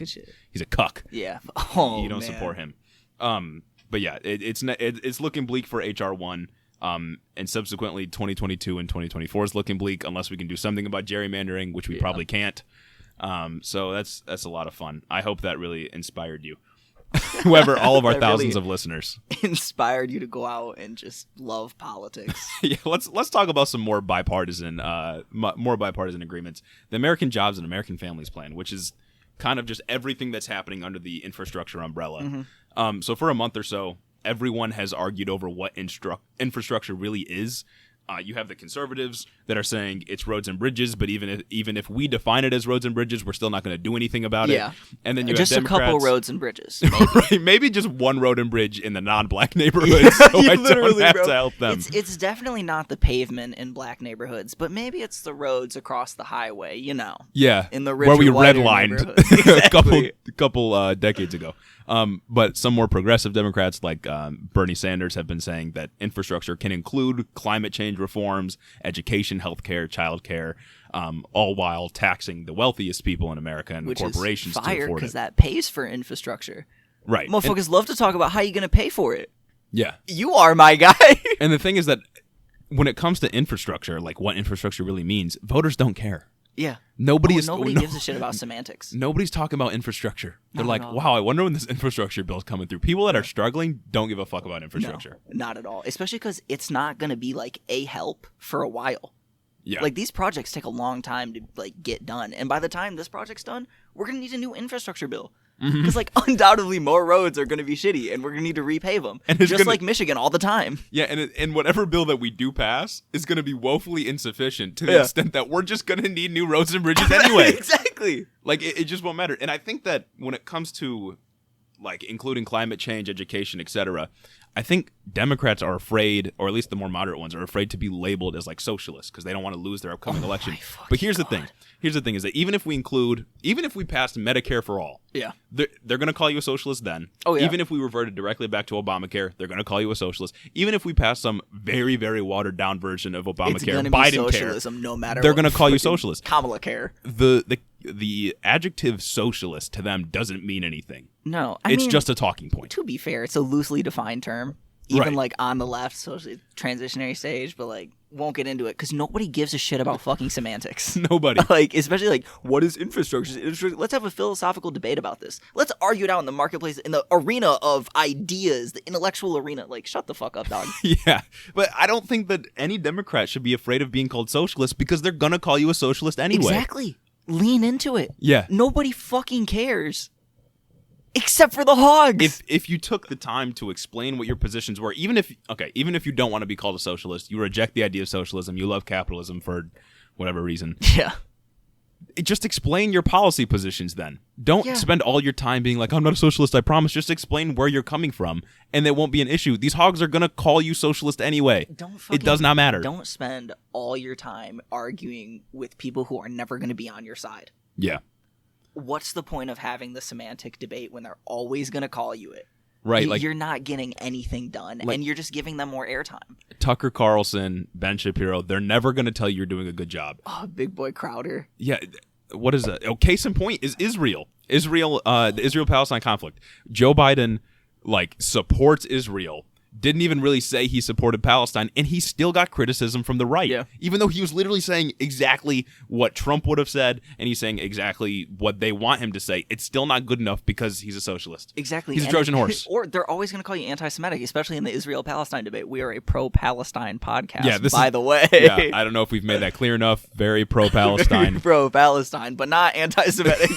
he's a cuck. Yeah, you don't support him. But yeah, it's looking bleak for HR 1. And subsequently 2022 and 2024 is looking bleak unless we can do something about gerrymandering, which we probably can't. So that's a lot of fun. I hope that really inspired you. Whoever, all of our thousands of listeners, inspired you to go out and just love politics. Yeah, let's talk about some more bipartisan agreements. The American Jobs and American Families Plan, which is kind of just everything that's happening under the infrastructure umbrella. So for a month or so, everyone has argued over what infrastructure really is. You have the conservatives that are saying it's roads and bridges, but even if we define it as roads and bridges, we're still not going to do anything about it. And then you just have Democrats, a couple roads and bridges, right? Maybe just one road and bridge in the non-black neighborhoods. So I don't have to help them. It's definitely not the pavement in black neighborhoods, but maybe it's the roads across the highway. Yeah, in the richer, where we redlined exactly. a couple decades ago. But some more progressive Democrats like Bernie Sanders have been saying that infrastructure can include climate change reforms, education, healthcare, childcare, all while taxing the wealthiest people in America and corporations to afford it. Because that pays for infrastructure. Right. Motherfuckers love to talk about how you're going to pay for it. Yeah. You are my guy. And the thing is that when it comes to infrastructure, like what infrastructure really means, voters don't care. Yeah. Nobody gives a shit about semantics. Nobody's talking about infrastructure. They're like, wow, I wonder when this infrastructure bill is coming through. People that are struggling don't give a fuck about infrastructure. No, not at all. Especially because it's not going to be like a help for a while. Yeah. Like these projects take a long time to like get done. And by the time this project's done, we're going to need a new infrastructure bill. Because, like, undoubtedly more roads are going to be shitty, and we're going to need to repave them. And just like Michigan all the time. Yeah, and whatever bill that we do pass is going to be woefully insufficient to the extent that we're just going to need new roads and bridges anyway. Exactly. Like, it just won't matter. And I think that when it comes to, like, including climate change, education, etc., I think Democrats are afraid, or at least the more moderate ones, are afraid to be labeled as, like, socialists because they don't want to lose their upcoming election. But here's the thing. Here's the thing is that even if we passed Medicare for all, they're going to call you a socialist then. Oh, yeah. Even if we reverted directly back to Obamacare, they're going to call you a socialist. Even if we pass some very, very watered down version of Obamacare, Biden socialism, care, no matter they're going to call you socialist. Kamala care. The adjective socialist to them doesn't mean anything. No, it's just a talking point. To be fair, it's a loosely defined term. Even like on the left, socially transitionary stage, but like won't get into it because nobody gives a shit about fucking semantics. Nobody. Like, especially like, what is infrastructure? Let's have a philosophical debate about this. Let's argue it out in the marketplace, in the arena of ideas, the intellectual arena. Like, shut the fuck up, dog. Yeah, but I don't think that any Democrat should be afraid of being called socialist because they're gonna call you a socialist anyway. Exactly. Lean into it. Yeah. Nobody fucking cares. Except for the hogs. If you took the time to explain what your positions were, even if you don't want to be called a socialist, you reject the idea of socialism, you love capitalism for whatever reason. Yeah. Just explain your policy positions then. Don't spend all your time being like, I'm not a socialist, I promise. Just explain where you're coming from, and it won't be an issue. These hogs are going to call you socialist anyway. It does not matter. Don't spend all your time arguing with people who are never going to be on your side. Yeah. What's the point of having the semantic debate when they're always going to call you it? Right. You're not getting anything done, and you're just giving them more airtime. Tucker Carlson, Ben Shapiro, they're never going to tell you you're doing a good job. Oh, Big Boy Crowder. Yeah. What is that? Oh, case in point is Israel. The Israel-Palestine conflict. Joe Biden, supports Israel. Didn't even really say he supported Palestine, and he still got criticism from the right. Yeah. Even though he was literally saying exactly what Trump would have said, and he's saying exactly what they want him to say. It's still not good enough because he's a socialist. Exactly. He's a Trojan horse. Or they're always going to call you anti-Semitic, especially in the Israel-Palestine debate. We are a pro-Palestine podcast, by the way. Yeah, I don't know if we've made that clear enough. Very pro-Palestine. Very pro-Palestine, but not anti-Semitic.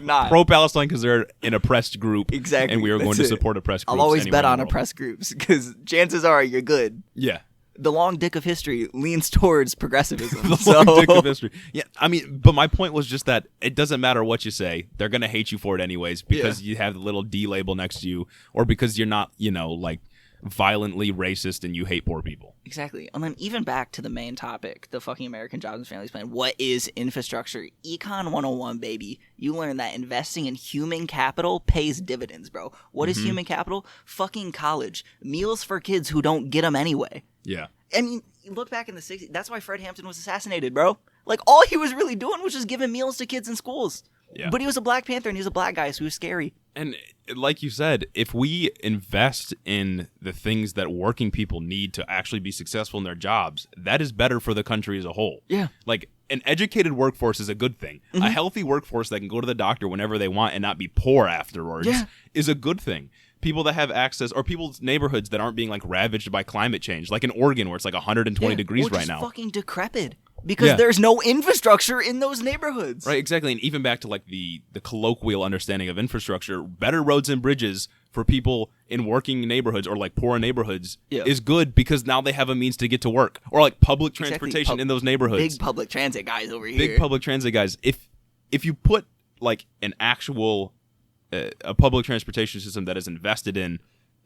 Not. Pro-Palestine because they're an oppressed group. Exactly. And we are going to support oppressed groups. I'll always bet on oppressed groups because chances are you're good. Yeah. The long dick of history leans towards progressivism. Long dick of history. Yeah, I mean, but my point was just that it doesn't matter what you say. They're going to hate you for it anyways because you have the little D label next to you or because you're not, violently racist and you hate poor people. Exactly. And then even back to the main topic, the fucking American Jobs and Families Plan. What is infrastructure? Econ 101, baby. You learn that investing in human capital pays dividends, bro. What is human capital? Fucking college. Meals for kids who don't get them anyway. Yeah. I mean, you look back in the 60s. That's why Fred Hampton was assassinated, bro. All he was really doing was just giving meals to kids in schools. Yeah. But he was a Black Panther and he was a black guy, so he was scary. And like you said, if we invest in the things that working people need to actually be successful in their jobs, that is better for the country as a whole. Yeah. An educated workforce is a good thing. A healthy workforce that can go to the doctor whenever they want and not be poor afterwards is a good thing. People that have access, or people's neighborhoods that aren't being ravaged by climate change, like in Oregon where it's 120 degrees right now. Fucking decrepit. Because there's no infrastructure in those neighborhoods. Right, exactly. And even back to the colloquial understanding of infrastructure, better roads and bridges for people in working neighborhoods or poor neighborhoods is good because now they have a means to get to work. Or public transportation in those neighborhoods. Big public transit guys over here. Big public transit guys. If you put an actual a public transportation system that is invested in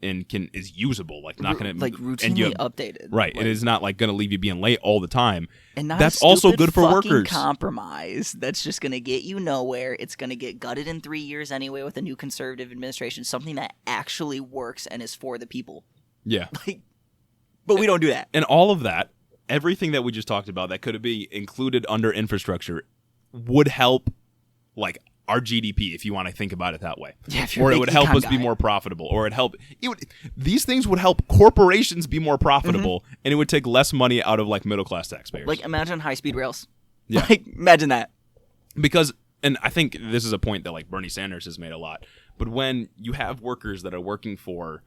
and is usable, not going to routinely updated, right? It is not going to leave you being late all the time, and not that's also good for workers. Compromise that's just going to get you nowhere. It's going to get gutted in 3 years anyway with a new conservative administration. Something that actually works and is for the people. Yeah, but we don't do that. And all of that, everything that we just talked about, that could be included under infrastructure, would help our GDP, if you want to think about it that way. Yeah, or it would help us be more profitable. Or these things would help corporations be more profitable, and it would take less money out of middle-class taxpayers. Imagine high-speed rails. Yeah. Imagine that. Because, and I think this is a point that Bernie Sanders has made a lot, but when you have workers that are working for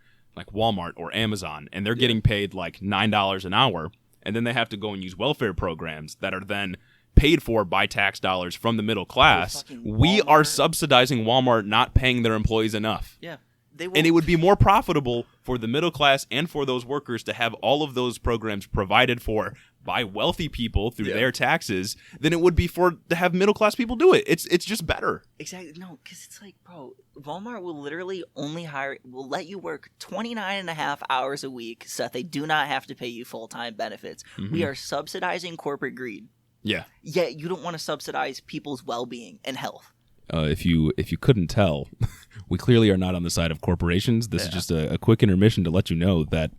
Walmart or Amazon, and they're getting paid $9 an hour, and then they have to go and use welfare programs that are then paid for by tax dollars from the middle class. We are subsidizing Walmart not paying their employees enough. Yeah. And it would be more profitable for the middle class and for those workers to have all of those programs provided for by wealthy people through their taxes than it would be to have middle class people do it. It's just better. Exactly. No, because it's like, bro, Walmart will literally will let you work 29 and a half hours a week so that they do not have to pay you full-time benefits. Mm-hmm. We are subsidizing corporate greed. Yeah. Yet you don't want to subsidize people's well-being and health. If you couldn't tell, we clearly are not on the side of corporations. This is just a quick intermission to let you know that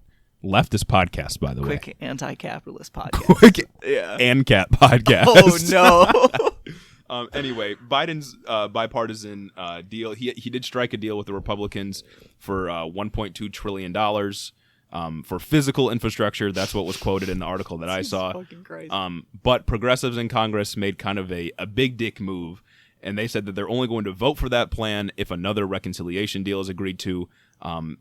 leftist podcast, by the way. Quick anti-capitalist podcast. Quick ANCAP podcast. Oh, no. Anyway, Biden's bipartisan deal, he did strike a deal with the Republicans for $1.2 trillion for physical infrastructure. That's what was quoted in the article that I saw. Fucking crazy. But progressives in Congress made kind of a big dick move. And they said that they're only going to vote for that plan if another reconciliation deal is agreed to.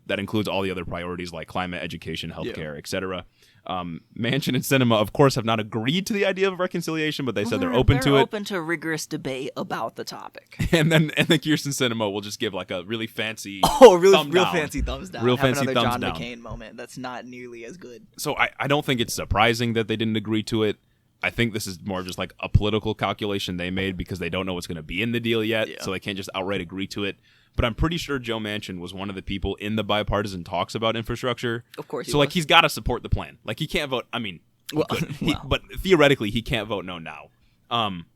That includes all the other priorities like climate, education, healthcare, etc. Manchin and Sinema, of course, have not agreed to the idea of reconciliation, but they said they're open to it. They're open to rigorous debate about the topic. And then Kirsten Sinema will just give like a really fancy real fancy thumbs down. Real Have fancy another thumbs John down. McCain moment that's not nearly as good. So I don't think it's surprising that they didn't agree to it. I think this is more just like a political calculation they made because they don't know what's going to be in the deal yet, so they can't just outright agree to it. But I'm pretty sure Joe Manchin was one of the people in the bipartisan talks about infrastructure. Of course he So, was. like, he's got to support the plan. Like, he can't vote. I mean, but theoretically, he can't vote no now.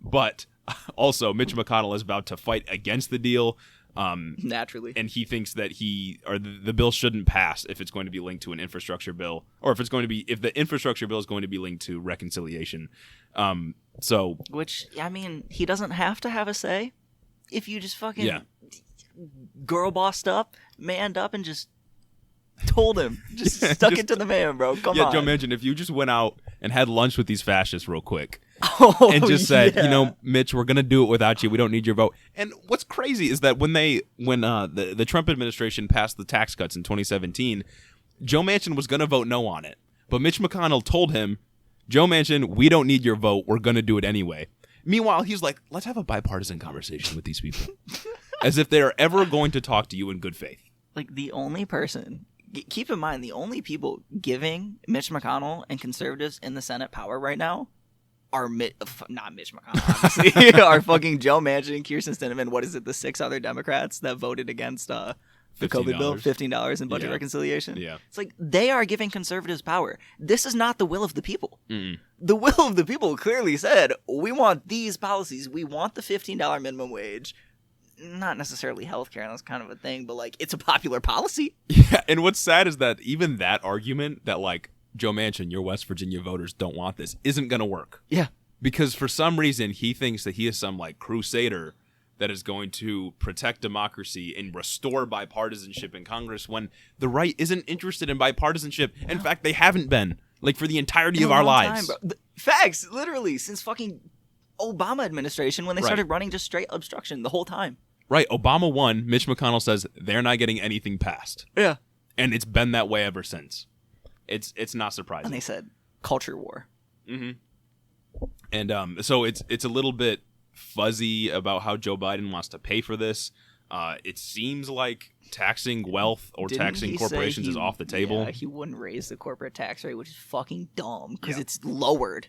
But also, Mitch McConnell is about to fight against the deal. Naturally. And he thinks that the bill shouldn't pass if it's going to be linked to an infrastructure bill, or if the infrastructure bill is going to be linked to reconciliation. Which, I mean, he doesn't have to have a say. If you just fucking girl bossed up, manned up, and just told him, stuck it to the man, bro. Come on. Joe Manchin, if you just went out and had lunch with these fascists real quick and just said, Mitch, we're going to do it without you. We don't need your vote. And what's crazy is that when the Trump administration passed the tax cuts in 2017, Joe Manchin was going to vote no on it. But Mitch McConnell told him, Joe Manchin, we don't need your vote. We're going to do it anyway. Meanwhile, he's like, let's have a bipartisan conversation with these people. As if they're ever going to talk to you in good faith. Like, the only person... Keep in mind, the only people giving Mitch McConnell and conservatives in the Senate power right now are not Mitch McConnell, obviously, are fucking Joe Manchin, Kirsten Sinema, what is it, the 6 other Democrats that voted against the COVID bill, $15 in budget reconciliation. Yeah. It's like they are giving conservatives power. This is not the will of the people. Mm-mm. The will of the people clearly said, we want these policies. We want the $15 minimum wage. Not necessarily healthcare, that's kind of a thing, but like it's a popular policy. Yeah, and what's sad is that even that argument that like Joe Manchin, your West Virginia voters don't want this, isn't going to work. Yeah. Because for some reason he thinks that he is some like crusader that is going to protect democracy and restore bipartisanship in Congress when the right isn't interested in bipartisanship. In fact, they haven't been like for the entirety of our lives. Facts, literally, since fucking Obama administration when they started running just straight obstruction the whole time. Right. Obama won. Mitch McConnell says they're not getting anything passed. Yeah. And it's been that way ever since. It's not surprising. And they said culture war. Mm-hmm. And so it's a little bit fuzzy about how Joe Biden wants to pay for this. It seems like taxing wealth or taxing corporations is off the table. Yeah, he wouldn't raise the corporate tax rate, which is fucking dumb because it's lowered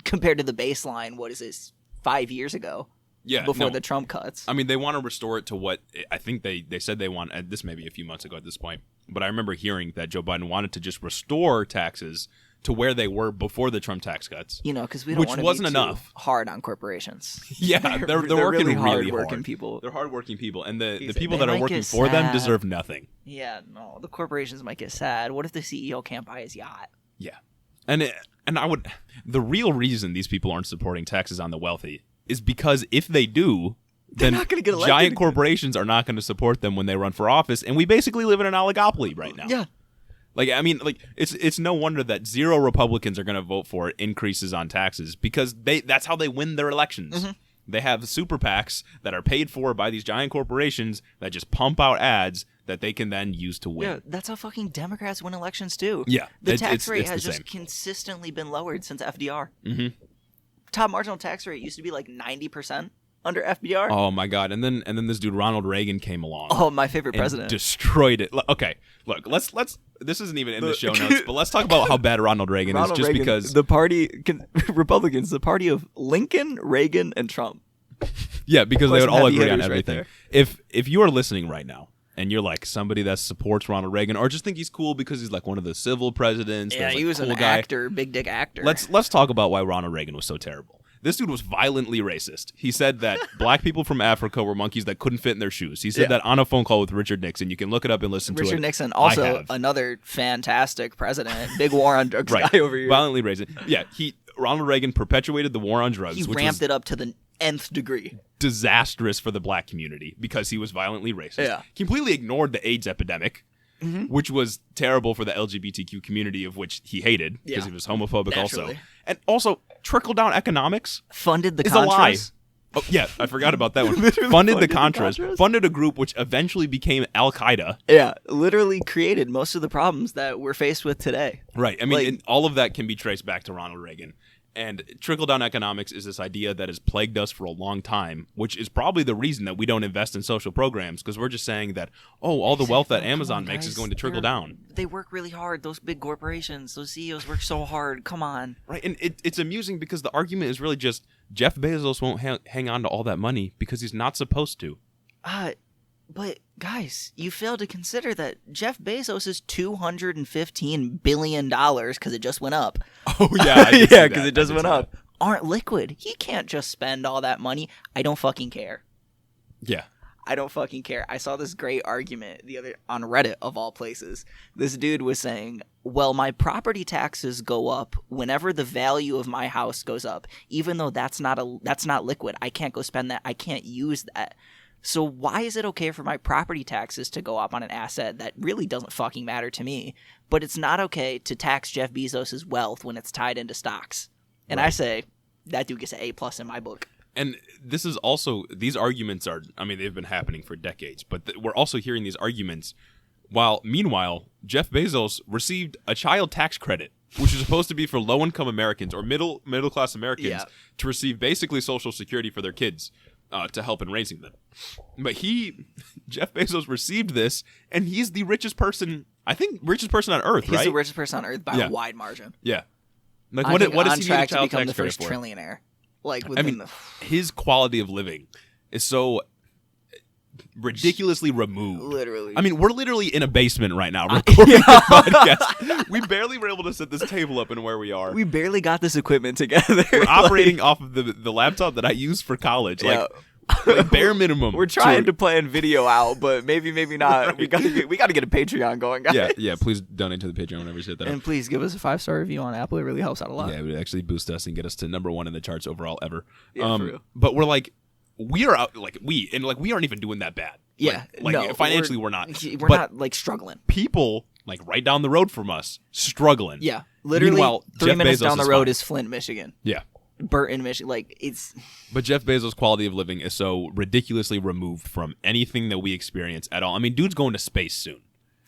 compared to the baseline. What is this? 5 years ago. Yeah, before the Trump cuts. I mean, they want to restore it to what I think they said they want. This may be a few months ago at this point, but I remember hearing that Joe Biden wanted to just restore taxes to where they were before the Trump tax cuts. You know, because we don't want to be too hard on corporations. Yeah, they're working really hard-working hard. people. They're hardworking people, and the people that are working for them deserve nothing. Yeah, no, the corporations might get sad. What if the CEO can't buy his yacht? Yeah, and I would. The real reason these people aren't supporting taxes on the wealthy is because if they do, then not gonna get elected giant again. Corporations are not going to support them when they run for office, and we basically live in an oligopoly right now. Yeah. Like, I mean, like it's no wonder that 0 Republicans are going to vote for increases on taxes because that's how they win their elections. Mm-hmm. They have super PACs that are paid for by these giant corporations that just pump out ads that they can then use to win. Yeah, that's how fucking Democrats win elections too. Yeah. The tax rate has just consistently been lowered since FDR. Mm-hmm. top marginal tax rate used to be like 90% under FDR. Oh my God! And then this dude Ronald Reagan came along. Oh, my favorite and president. Destroyed it. Okay, look, let's. This isn't even in the show notes, but let's talk about how bad Ronald Reagan is. Just Reagan, because the party, Republicans, the party of Lincoln, Reagan, and Trump. Yeah, because they would all agree on everything. Right, if you are listening right now and you're like somebody that supports Ronald Reagan or just think he's cool because he's like one of the civil presidents, yeah, like, he was cool an guy, actor, big dick actor. Let's talk about why Ronald Reagan was so terrible. This dude was violently racist. He said that black people from Africa were monkeys that couldn't fit in their shoes. He said that on a phone call with Richard Nixon. You can look it up and listen to it. Richard Nixon, also another fantastic president. Big war on drugs guy over here. Violently racist. Yeah, Ronald Reagan perpetuated the war on drugs. He ramped it up to the nth degree. Disastrous for the black community because he was violently racist. Yeah. Completely ignored the AIDS epidemic, which was terrible for the LGBTQ community, of which he hated because he was homophobic also. And also, trickle-down economics funded the is Contras. A lie. Oh, yeah, I forgot about that one. funded the Contras. Funded a group which eventually became Al-Qaeda. Yeah, literally created most of the problems that we're faced with today. Right. I mean, all of that can be traced back to Ronald Reagan. And trickle-down economics is this idea that has plagued us for a long time, which is probably the reason that we don't invest in social programs, because we're just saying that, all the wealth that Amazon makes is going to trickle down. They work really hard. Those big corporations, those CEOs work so hard. Come on. Right, and it's amusing because the argument is really just Jeff Bezos won't hang on to all that money because he's not supposed to. But guys, you fail to consider that Jeff Bezos is $215 billion because it just went up. Oh yeah, yeah, because it just went up. Aren't liquid. He can't just spend all that money. I don't fucking care. Yeah. I don't fucking care. I saw this great argument on Reddit of all places. This dude was saying, well, my property taxes go up whenever the value of my house goes up, even though that's not liquid. I can't go spend that. I can't use that. So why is it okay for my property taxes to go up on an asset that really doesn't fucking matter to me, but it's not okay to tax Jeff Bezos' wealth when it's tied into stocks? And I say, that dude gets an A+ in my book. And this is also, these arguments are, I mean, they've been happening for decades, but we're also hearing these arguments while, meanwhile, Jeff Bezos received a child tax credit, which is supposed to be for low-income Americans or middle-class Americans to receive basically Social Security for their kids. To help in raising them. But Jeff Bezos received this, and he's the richest person, I think, richest person on Earth, right? He's the richest person on Earth by a wide margin. Yeah. Like, what does he need a to child become tax the first credit for? trillionaire. Like, his quality of living is so ridiculously removed. Literally. I mean, we're literally in a basement right now recording a podcast. We barely were able to set this table up and where we are. We barely got this equipment together. We're operating off of the laptop that I used for college. Like bare minimum. We're trying to plan video out, but maybe not. Right. We gotta get a Patreon going, guys. Yeah. Please donate to the Patreon whenever you hit that. And please give us a 5-star review on Apple. It really helps out a lot. Yeah, it would actually boost us and get us to #1 in the charts overall ever. Yeah, for real. But we're like, we are out, like we aren't even doing that bad. Yeah, financially we're not. We're not like struggling. People like right down the road from us struggling. Yeah, literally. Meanwhile, 3 Jeff minutes Bezos down the road is Flint, Michigan. Yeah. Burton, Michigan. Like it's. But Jeff Bezos' quality of living is so ridiculously removed from anything that we experience at all. I mean, dude's going to space soon.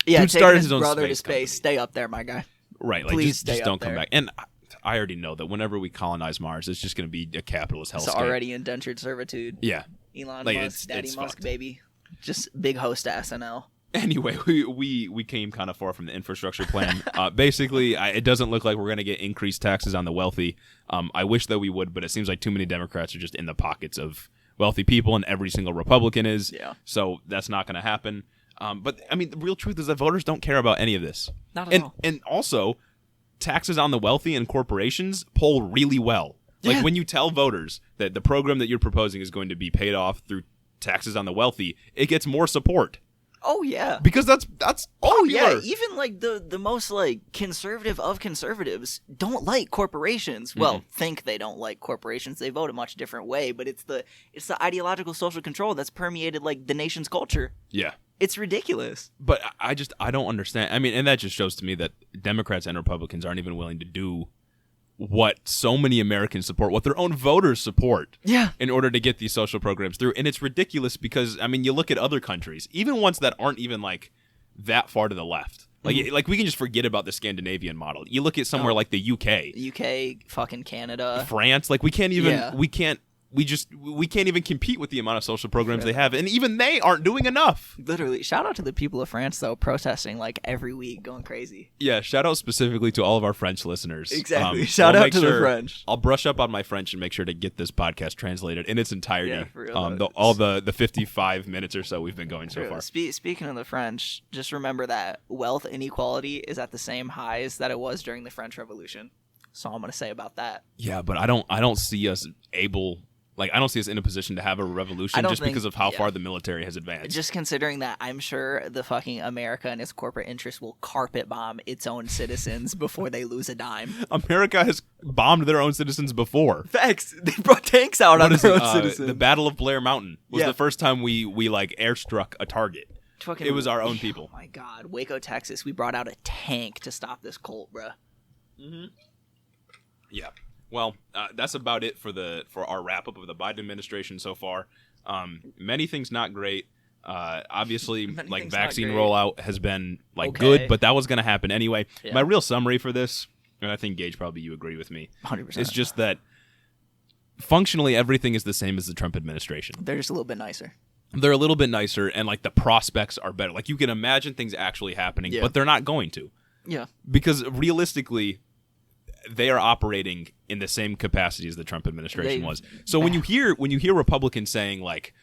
Yeah, dude started his own brother space to space. company. Stay up there, my guy. Right, like Please just don't there. come back. And I already know that whenever we colonize Mars, it's just going to be a capitalist hellscape. It's already indentured servitude. Yeah. Elon like Musk, Daddy Musk, fucked. baby. Just big host to SNL. Anyway, we came kind of far from the infrastructure plan. Basically, it doesn't look like we're going to get increased taxes on the wealthy. I wish that we would, but it seems like too many Democrats are just in the pockets of wealthy people, and every single Republican is. Yeah. So that's not going to happen. But, I mean, the real truth is that voters don't care about any of this. Not at all. And also, taxes on the wealthy and corporations poll really well. Like, when you tell voters that the program that you're proposing is going to be paid off through taxes on the wealthy, it gets more support. Oh yeah, because that's popular. Oh yeah, even like the most like conservative of conservatives don't like corporations. Mm-hmm. Well, think they don't like corporations. They vote a much different way, but it's the ideological social control that's permeated like the nation's culture. Yeah, it's ridiculous. But I don't understand. I mean, and that just shows to me that Democrats and Republicans aren't even willing to do what so many Americans support, what their own voters support, in order to get these social programs through. And it's ridiculous because, I mean, you look at other countries, even ones that aren't even like that far to the left, Like we can just forget about the Scandinavian model. You look at somewhere like the UK, fucking Canada, France. Like we can't even we can't even compete with the amount of social programs they have, and even they aren't doing enough. Literally, shout out to the people of France though, protesting like every week, going crazy. Yeah, shout out specifically to all of our French listeners. Exactly, shout out to the French. I'll brush up on my French and make sure to get this podcast translated in its entirety. Yeah, for real. All the 55 minutes or so we've been going so far. Speaking of the French, just remember that wealth inequality is at the same highs that it was during the French Revolution. That's all I'm gonna say about that. Yeah, but I don't see us able. Like, I don't see us in a position to have a revolution just because of how far the military has advanced. Just considering that, I'm sure the fucking America and its corporate interests will carpet bomb its own citizens before they lose a dime. America has bombed their own citizens before. Facts. They brought tanks out on their own citizens. The Battle of Blair Mountain was the first time we like airstruck a target. It was our own people. Oh my God. Waco, Texas. We brought out a tank to stop this cult, bruh. Mm-hmm. Yeah. Well, that's about it for our wrap up of the Biden administration so far. Many things not great. Obviously, like vaccine rollout has been good, but that was going to happen anyway. Yeah. My real summary for this, and I think Gage probably you agree with me, 100%. It's just that functionally everything is the same as the Trump administration. They're just a little bit nicer. They're a little bit nicer, and like the prospects are better. Like you can imagine things actually happening, but they're not going to. Yeah. Because realistically, they are operating in the same capacity as the Trump administration was. So when you hear Republicans saying like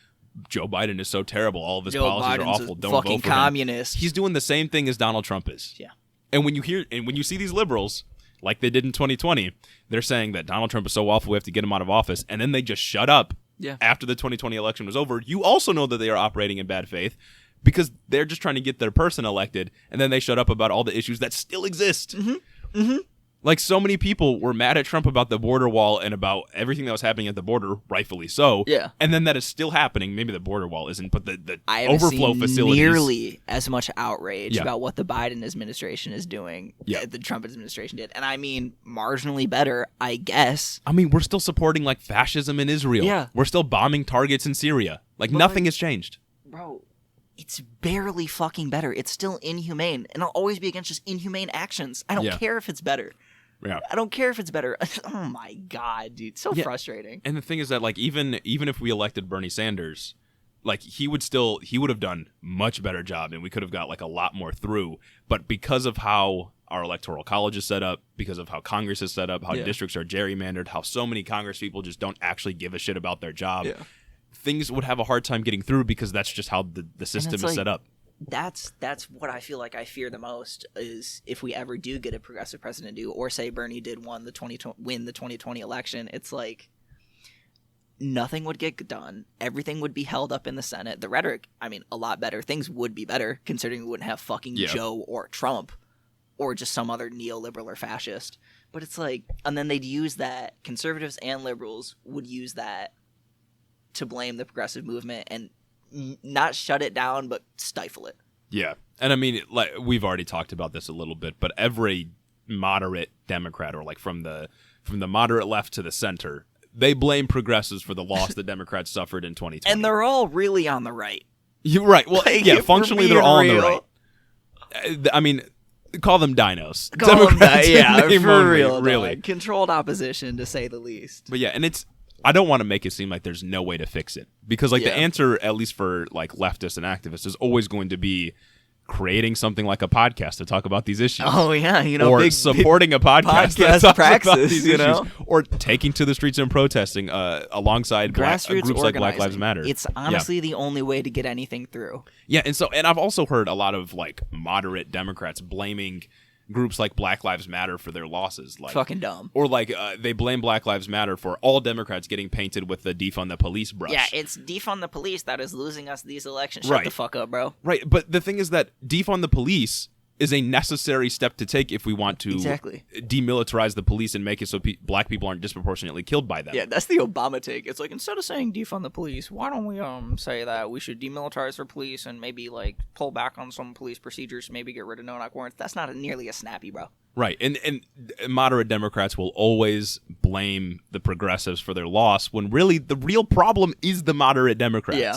Joe Biden is so terrible, all of his policies are awful, don't vote for him. Fucking communist. He's doing the same thing as Donald Trump is. Yeah. And when you see these liberals like they did in 2020, they're saying that Donald Trump is so awful we have to get him out of office, and then they just shut up after the 2020 election was over. You also know that they are operating in bad faith because they're just trying to get their person elected, and then they shut up about all the issues that still exist. Mm-hmm. Mm-hmm. Like, so many people were mad at Trump about the border wall and about everything that was happening at the border, rightfully so. Yeah. And then that is still happening. Maybe the border wall isn't, but the overflow facilities. Nearly as much outrage about what the Biden administration is doing that the Trump administration did. And I mean, marginally better, I guess. I mean, we're still supporting, like, fascism in Israel. Yeah. We're still bombing targets in Syria. Like, nothing has changed. Bro, it's barely fucking better. It's still inhumane. And I'll always be against just inhumane actions. I don't care if it's better. Yeah. I don't care if it's better. Oh my God, dude. So frustrating. And the thing is that, like, even if we elected Bernie Sanders, like, he would have done much better job, and we could have got like a lot more through. But because of how our electoral college is set up, because of how Congress is set up, how districts are gerrymandered, how so many Congress people just don't actually give a shit about their job, things would have a hard time getting through because that's just how the system is set up. That's what I feel like I fear the most is if we ever do get a progressive president or say Bernie did win the 2020 election, it's like nothing would get done. Everything would be held up in the Senate. The rhetoric, I mean, a lot better. Things would be better considering we wouldn't have fucking Joe or Trump or just some other neoliberal or fascist. But it's like, and then they'd use that, conservatives and liberals would use that to blame the progressive movement and not shut it down, but stifle it. Yeah. And I mean, like, we've already talked about this a little bit, but every moderate Democrat, or like from the moderate left to the center, they blame progressives for the loss the Democrats suffered in 2020. And they're all really on the right. You're right. Well, functionally they're all on the right. I mean, call them dinos. Call them for real. Really. Controlled opposition, to say the least. But yeah, and I don't want to make it seem like there's no way to fix it, because like the answer, at least for like leftists and activists, is always going to be creating something like a podcast to talk about these issues. Oh yeah, or supporting a podcast that talks praxis, about these issues, or taking to the streets and protesting alongside groups like Black Lives Matter. It's honestly the only way to get anything through. Yeah, and I've also heard a lot of like moderate Democrats blaming groups like Black Lives Matter for their losses. Like, fucking dumb. Or like they blame Black Lives Matter for all Democrats getting painted with the defund the police brush. Yeah, it's defund the police that is losing us these elections. Shut the fuck up, bro. Right, but the thing is that defund the police is a necessary step to take if we want to demilitarize the police and make it so black people aren't disproportionately killed by them. Yeah, that's the Obama take. It's like, instead of saying defund the police, why don't we say that we should demilitarize our police and maybe like pull back on some police procedures, maybe get rid of no-knock warrants. That's not nearly as snappy, bro. Right, and moderate Democrats will always blame the progressives for their loss when really the real problem is the moderate Democrats. Yeah.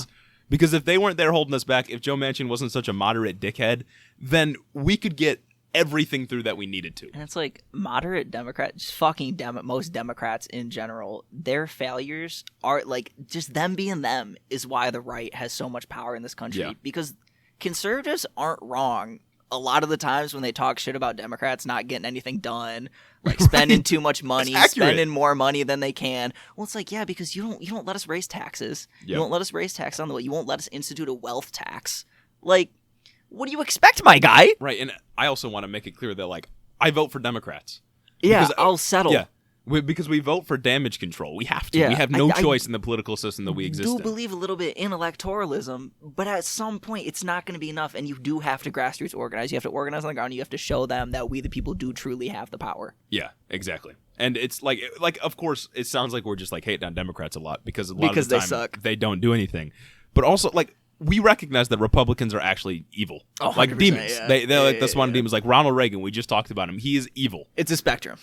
Because if they weren't there holding us back, if Joe Manchin wasn't such a moderate dickhead, then we could get everything through that we needed to. And it's like moderate Democrats, just fucking most Democrats in general, their failures are like just them being them is why the right has so much power in this country. Yeah. Because conservatives aren't wrong a lot of the times when they talk shit about Democrats not getting anything done, like spending too much money, spending more money than they can. Well, it's like, yeah, because you don't let us raise taxes. Yep. You don't let us raise taxes on the way. You won't let us institute a wealth tax. Like, what do you expect, my guy? Right, and I also want to make it clear that, like, I vote for Democrats. Yeah, because I'll settle. Yeah, because we vote for damage control. We have to. Yeah, we have no choice in the political system that we exist in. I do believe a little bit in electoralism, but at some point it's not going to be enough, and you do have to grassroots organize. You have to organize on the ground. You have to show them that we, the people, do truly have the power. Yeah, exactly. And it's like of course, it sounds like we're just like hating on Democrats a lot because a lot of the time they suck. They don't do anything. But also, like, we recognize that Republicans are actually evil. Oh, like demons. Yeah. They're like the spawn of demons. Like Ronald Reagan, we just talked about him. He is evil. It's a spectrum.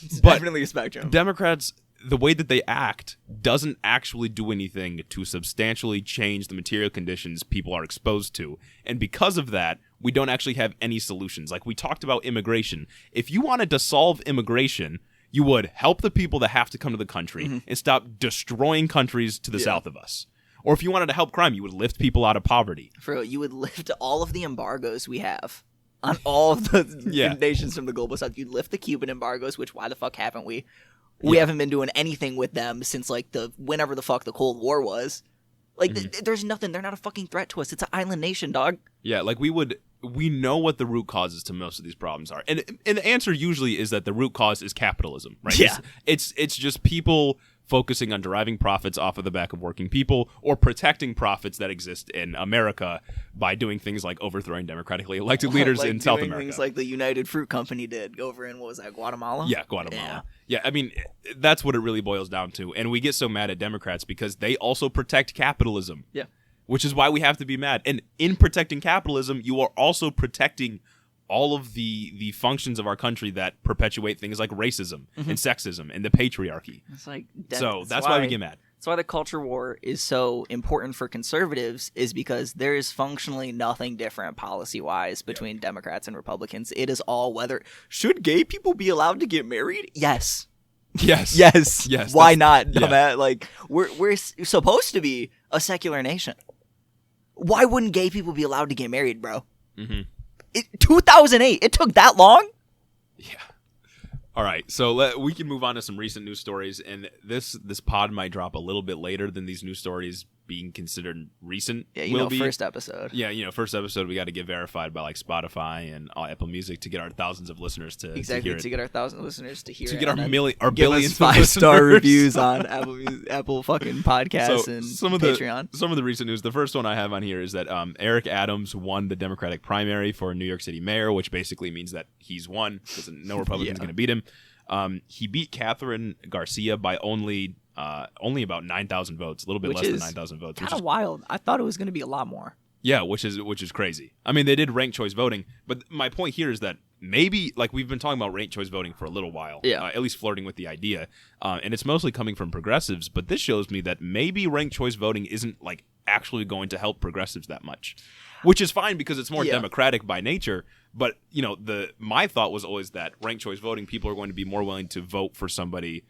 It's definitely a spectrum. Democrats, the way that they act doesn't actually do anything to substantially change the material conditions people are exposed to. And because of that, we don't actually have any solutions. Like we talked about immigration. If you wanted to solve immigration, you would help the people that have to come to the country and stop destroying countries to the south of us. Or if you wanted to help crime, you would lift people out of poverty. You would lift all of the embargoes we have on all of the nations from the global south. You'd lift the Cuban embargoes, which why the fuck haven't we? We haven't been doing anything with them since like whenever the fuck the Cold War was. Like there's nothing. They're not a fucking threat to us. It's an island nation, dog. Yeah, like we know what the root causes to most of these problems are. And the answer usually is that the root cause is capitalism, right? Yeah. It's just people focusing on deriving profits off of the back of working people or protecting profits that exist in America by doing things like overthrowing democratically elected leaders like in South America. Things like the United Fruit Company did over in, what was that, Guatemala? Yeah, Guatemala. Yeah, I mean, that's what it really boils down to. And we get so mad at Democrats because they also protect capitalism. Yeah. Which is why we have to be mad. And in protecting capitalism, you are also protecting all of the functions of our country that perpetuate things like racism and sexism and the patriarchy. It's like that's why we get mad. That's why the culture war is so important for conservatives, is because there is functionally nothing different policy-wise between Democrats and Republicans. It is all whether should gay people be allowed to get married? Yes. Yes. Why not? Yeah. Like we're supposed to be a secular nation. Why wouldn't gay people be allowed to get married, bro? 2008. It took that long? Yeah. All right. So we can move on to some recent news stories. And this pod might drop a little bit later than these news stories being considered recent. Yeah, first episode. Yeah, first episode we got to get verified by like Spotify and Apple Music to get our thousands of listeners to hear it. To get our 1,000 listeners to hear to it. get our billions of 5-star reviews on Apple fucking podcasts and Patreon. Some of the recent news. The first one I have on here is that Eric Adams won the Democratic primary for New York City mayor, which basically means that he's won because no Republican's going to beat him. He beat Catherine Garcia by only about 9,000 votes, a little bit less than 9,000 votes. Kind of wild. I thought it was going to be a lot more. Yeah, which is crazy. I mean, they did ranked choice voting, but my point here is that maybe, like, we've been talking about ranked choice voting for a little while, at least flirting with the idea, and it's mostly coming from progressives, but this shows me that maybe ranked choice voting isn't, like, actually going to help progressives that much, which is fine because it's more democratic by nature, but, my thought was always that ranked choice voting, people are going to be more willing to vote for somebody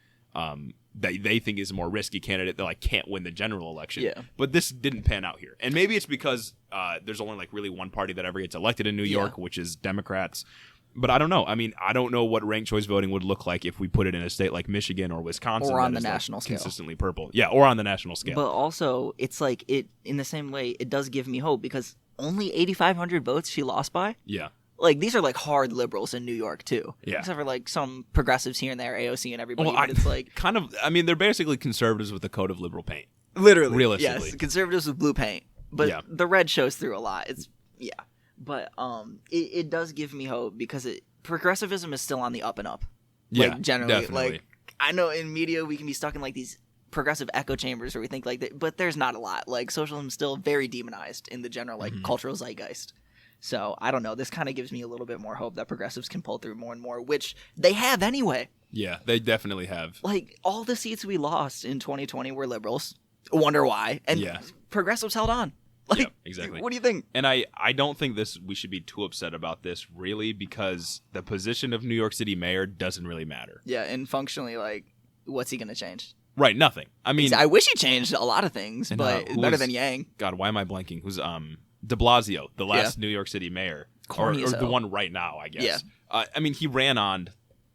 that they think is a more risky candidate that like can't win the general election. Yeah. But this didn't pan out here. And maybe it's because there's only like really one party that ever gets elected in New York, which is Democrats. But I don't know. I mean, I don't know what ranked choice voting would look like if we put it in a state like Michigan or Wisconsin. Or on the national scale. Consistently purple. Yeah, or on the national scale. But also, it's like, in the same way, it does give me hope because only 8,500 votes she lost by? Yeah. Like, these are, like, hard liberals in New York, too. Yeah. Except for, like, some progressives here and there, AOC and everybody. But it's, like... they're basically conservatives with a coat of liberal paint. Literally. Realistically. Yes, conservatives with blue paint. But the red shows through a lot. But it does give me hope because progressivism is still on the up and up. Yeah, generally. Definitely. Like, I know in media we can be stuck in, like, these progressive echo chambers where we think, like, that, but there's not a lot. Like, socialism is still very demonized in the general, like, cultural zeitgeist. So, I don't know. This kind of gives me a little bit more hope that progressives can pull through more and more, which they have anyway. Yeah, they definitely have. Like, all the seats we lost in 2020 were liberals. Wonder why. And progressives held on. Like, yeah, exactly. What do you think? And I don't think we should be too upset about this, really, because the position of New York City mayor doesn't really matter. Yeah, and functionally, like, what's he going to change? Right, nothing. I mean, I wish he changed a lot of things, but it's better than Yang. God, why am I blanking? Who's de Blasio, the last New York City mayor, or the one right now, I guess. Yeah. I mean, he ran on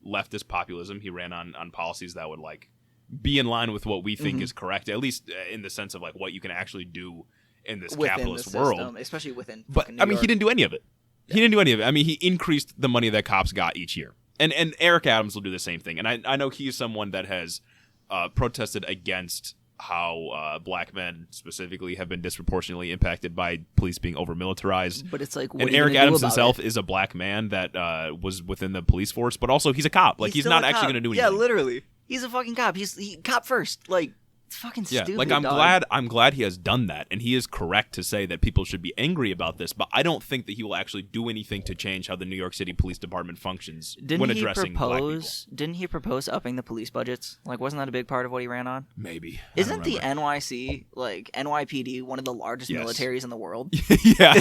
leftist populism. He ran on policies that would like be in line with what we think is correct, at least in the sense of like what you can actually do in this within capitalist the world, system, especially within. But New I mean, York. he didn't do any of it. He didn't do any of it. I mean, he increased the money that cops got each year, and Eric Adams will do the same thing. And I know he's someone that has protested against how black men specifically have been disproportionately impacted by police being over militarized. But it's like, what and are you Eric gonna Adams do about himself it? is a black man that was within the police force, but also he's a cop. Like he's not actually going to do anything. Yeah, literally, he's a fucking cop. He's cop first. Like, it's fucking stupid. Like I'm glad he has done that, and he is correct to say that people should be angry about this. But I don't think that he will actually do anything to change how the New York City Police Department functions when addressing black people. Didn't he propose upping the police budgets? Like, wasn't that a big part of what he ran on? Maybe. Isn't the NYC, like NYPD, one of the largest militaries in the world? Yeah.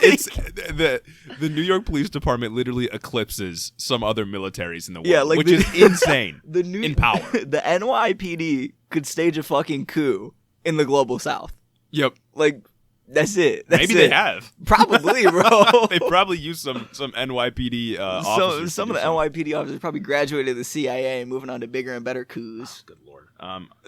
It's the New York Police Department literally eclipses some other militaries in the world, which is insane. In power. The NYPD could stage a fucking coup in the global south. Yep. Like, that's it. Maybe they have. Probably, bro. They probably use some NYPD officers. Some of the NYPD officers probably graduated the CIA and moving on to bigger and better coups. Oh, good lord.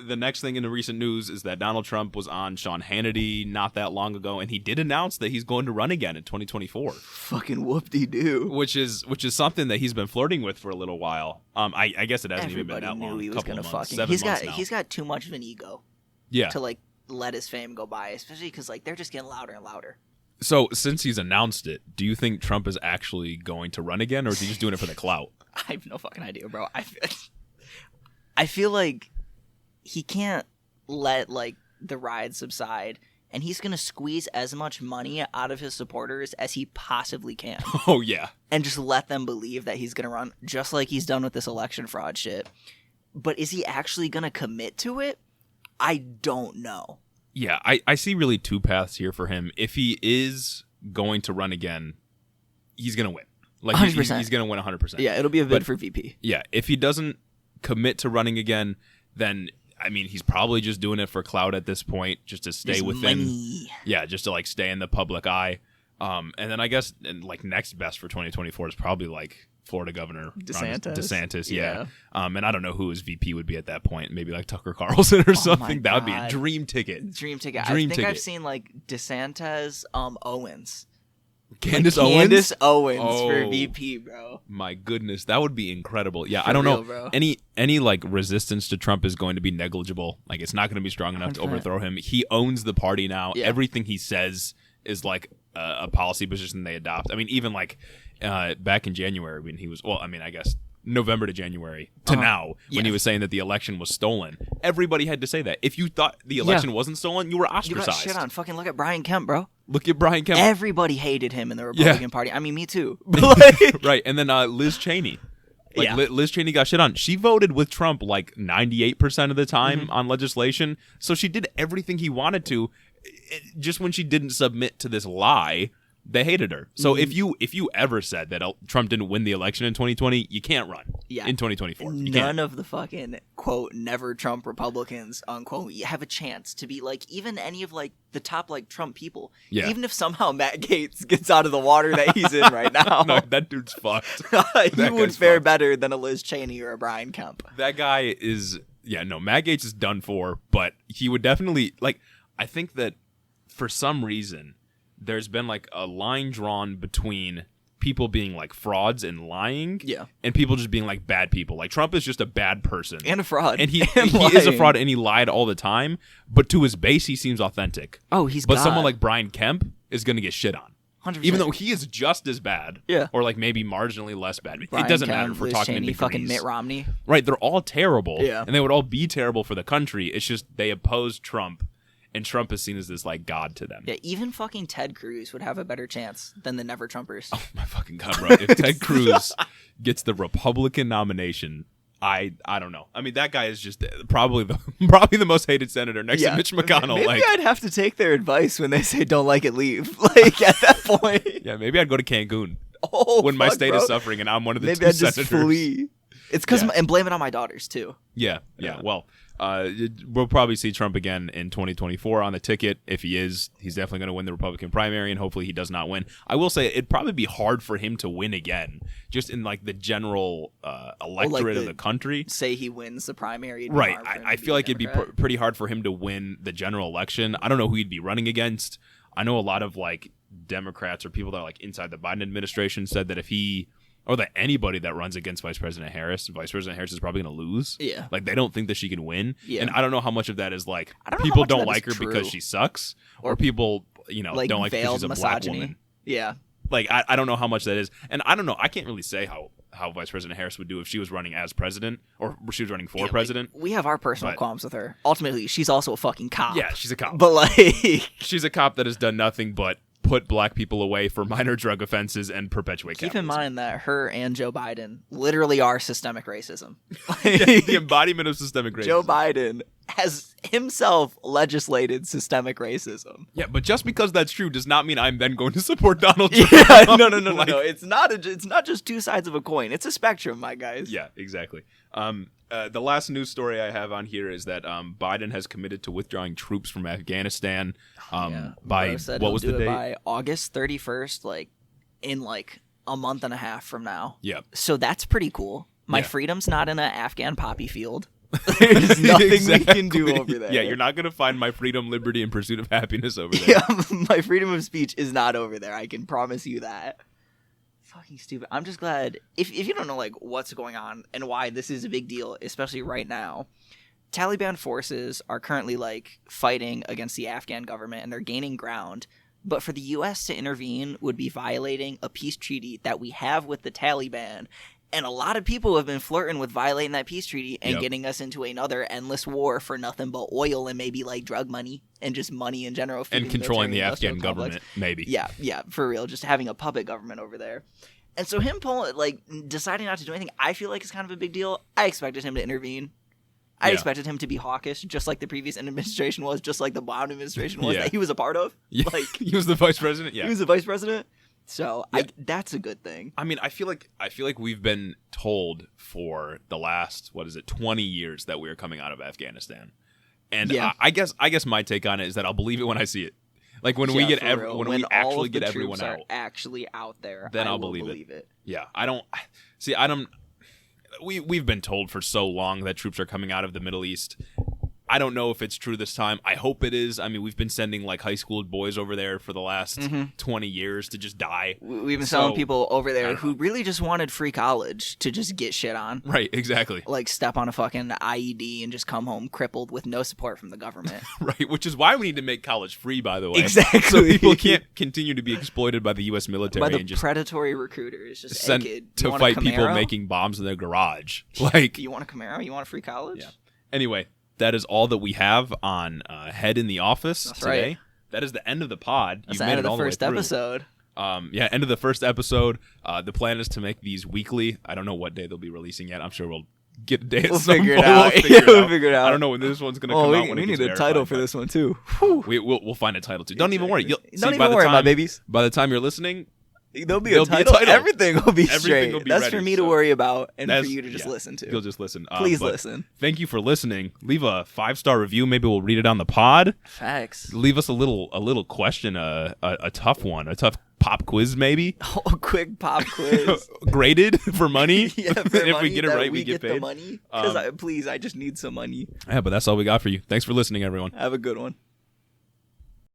The next thing in the recent news is that Donald Trump was on Sean Hannity not that long ago, and he did announce that he's going to run again in 2024. Fucking whoop-de-doo. Which is something that he's been flirting with for a little while. I guess it hasn't Everybody even been that knew long. he was gonna fucking. He's got too much of an ego. Yeah. To like let his fame go by, especially because like they're just getting louder and louder. So since he's announced it, do you think Trump is actually going to run again, or is he just doing it for the clout? I have no fucking idea, bro. I feel like he can't let like the ride subside, and he's gonna squeeze as much money out of his supporters as he possibly can. Oh yeah, and just let them believe that he's gonna run, just like he's done with this election fraud shit. But is he actually gonna commit to it? I don't know. Yeah, I see really two paths here for him. If he is going to run again, he's gonna win. Like 100%. He's gonna win 100%. Yeah, it'll be a bid for VP. Yeah, if he doesn't commit to running again, then I mean he's probably just doing it for clout at this point, just to stay within. Money. Yeah, just to like stay in the public eye. And then I guess like next best for 2024 is probably like Florida Governor DeSantis. Yeah. And I don't know who his VP would be at that point. Maybe like Tucker Carlson or something. That would be a dream ticket. I think I've seen like DeSantis, Owens. Candace Owens Oh, for VP, bro. My goodness, that would be incredible. Yeah, For I don't real, know. bro. Any like resistance to Trump is going to be negligible. Like it's not going to be strong enough to 100%. overthrow him. He owns the party now. Yeah. Everything he says is like a policy position they adopt. I mean, even like back in January when he was, well, I mean, I guess November to January to now when he was saying that the election was stolen. Everybody had to say that. If you thought the election wasn't stolen, you were ostracized. You got shit on. Fucking look at Brian Kemp, bro. Look at Brian Kemp. Everybody hated him in the Republican Party. I mean, me too. Right, and then Liz Cheney. Yeah. Liz Cheney got shit on. She voted with Trump like 98% of the time on legislation, so she did everything he wanted to. Just when she didn't submit to this lie, they hated her. So if you ever said that Trump didn't win the election in 2020, you can't run in 2024. None of the fucking quote never Trump Republicans unquote have a chance to be like even any of like the top like Trump people. Yeah. Even if somehow Matt Gaetz gets out of the water that he's in right now, No, that dude's fucked. he would fare better than a Liz Cheney or a Brian Kemp. That guy is Matt Gaetz is done for, but he would definitely like. I think that for some reason there's been like a line drawn between people being like frauds and lying and people just being like bad people. Like Trump is just a bad person. And a fraud. And he is a fraud and he lied all the time, but to his base he seems authentic. Oh, But someone like Brian Kemp is going to get shit on. 100%. Even though he is just as bad. Yeah. Or like maybe marginally less bad. Brian it doesn't Kemp, matter if we're Liz talking Cheney, in fucking degrees. Mitt Romney. Right, they're all terrible. Yeah. And they would all be terrible for the country. It's just they oppose Trump. And Trump is seen as this, like, god to them. Yeah, even fucking Ted Cruz would have a better chance than the Never Trumpers. Oh, my fucking God, bro. If Ted Cruz gets the Republican nomination, I don't know. I mean, that guy is just probably the most hated senator next to Mitch McConnell. Maybe I'd have to take their advice when they say don't like it, leave. Like at that point. Yeah, maybe I'd go to Cancun. When my state is suffering and I'm one of the two senators. Maybe I'd just flee. It's because and blame it on my daughters too. Yeah. Well, we'll probably see Trump again in 2024 on the ticket. If he is, he's definitely going to win the Republican primary, and hopefully he does not win. I will say it'd probably be hard for him to win again, just in like the general electorate of the country. Say he wins the primary, right? I feel like it'd be pretty hard for him to win the general election. I don't know who he'd be running against. I know a lot of like Democrats or people that are like inside the Biden administration said that if he or that anybody that runs against Vice President Harris is probably going to lose. Yeah. Like, they don't think that she can win. Yeah. And I don't know how much of that is, like, people don't like her because she sucks. Or people, like, don't like her because she's a black woman. Yeah. Like, I don't know how much that is. And I don't know. I can't really say how Vice President Harris would do if she was running as president or she was running for president. We have our personal qualms with her. Ultimately, she's also a fucking cop. Yeah, she's a cop. But, like... she's a cop that has done nothing but put black people away for minor drug offenses and perpetuate capitalism. Keep in mind that her and Joe Biden literally are systemic racism. The embodiment of systemic racism. Joe Biden has himself legislated systemic racism. Yeah, but just because that's true does not mean I'm then going to support Donald Trump. Yeah, no. It's not just two sides of a coin. It's a spectrum, my guys. Yeah, exactly. The last news story I have on here is that Biden has committed to withdrawing troops from Afghanistan by what was the date? By August 31st, like in like a month and a half from now. Yeah. So that's pretty cool. My freedom's not in an Afghan poppy field. There's nothing we can do over there. Yeah, you're not going to find my freedom, liberty, and pursuit of happiness over there. Yeah, my freedom of speech is not over there. I can promise you that. Fucking stupid. I'm just glad if you don't know like what's going on and why this is a big deal, especially right now. Taliban forces are currently like fighting against the Afghan government and they're gaining ground. But for the U.S. to intervene would be violating a peace treaty that we have with the Taliban. And a lot of people have been flirting with violating that peace treaty and getting us into another endless war for nothing but oil and maybe like drug money and just money in general. And controlling the Afghan government, maybe. Yeah, for real. Just having a puppet government over there. And so him deciding not to do anything, I feel like is kind of a big deal. I expected him to intervene. I expected him to be hawkish, just like the previous administration was, just like the Biden administration was that he was a part of. Yeah. Like he was the vice president. Yeah, he was the vice president. So that's a good thing. I mean, I feel like we've been told for the last 20 years that we are coming out of Afghanistan, and I guess my take on it is that I'll believe it when I see it. Like when we get when we actually get everyone out, actually out there, then I'll believe it. Yeah, I don't. We've been told for so long that troops are coming out of the Middle East. I don't know if it's true this time. I hope it is. I mean, we've been sending like high school boys over there for the last 20 years to just die. We've been selling people over there who really just wanted free college to just get shit on. Right, exactly. Like step on a fucking IED and just come home crippled with no support from the government. Right, which is why we need to make college free, by the way. Exactly. So people can't continue to be exploited by the U.S. military. By the and just predatory recruiters. Just sent to fight people making bombs in their garage. Like, you want a Camaro? You want a free college? Yeah. Anyway. That is all that we have on Head in the Office today. Right. That is the end of the pod. That's the end of the first episode. End of the first episode. The plan is to make these weekly. I don't know what day they'll be releasing yet. I'm sure we'll get a day. We'll figure it out. We'll figure it out. I don't know when this one's going to come out. We need a title for this one too. We'll find a title too. Don't even worry. Don't even worry, my babies. By the time you're listening, There'll be a title. Everything will be straight. That's ready, for me to worry about and for you to just listen to. You'll just listen. Please listen. Thank you for listening. Leave a 5-star review. Maybe we'll read it on the pod. Facts. Leave us a little question, a tough one, a tough pop quiz maybe. Oh, a quick pop quiz. Graded for money. Yeah, for if money, we get it right, we get paid. The money. Because please, I just need some money. Yeah, but that's all we got for you. Thanks for listening, everyone. Have a good one.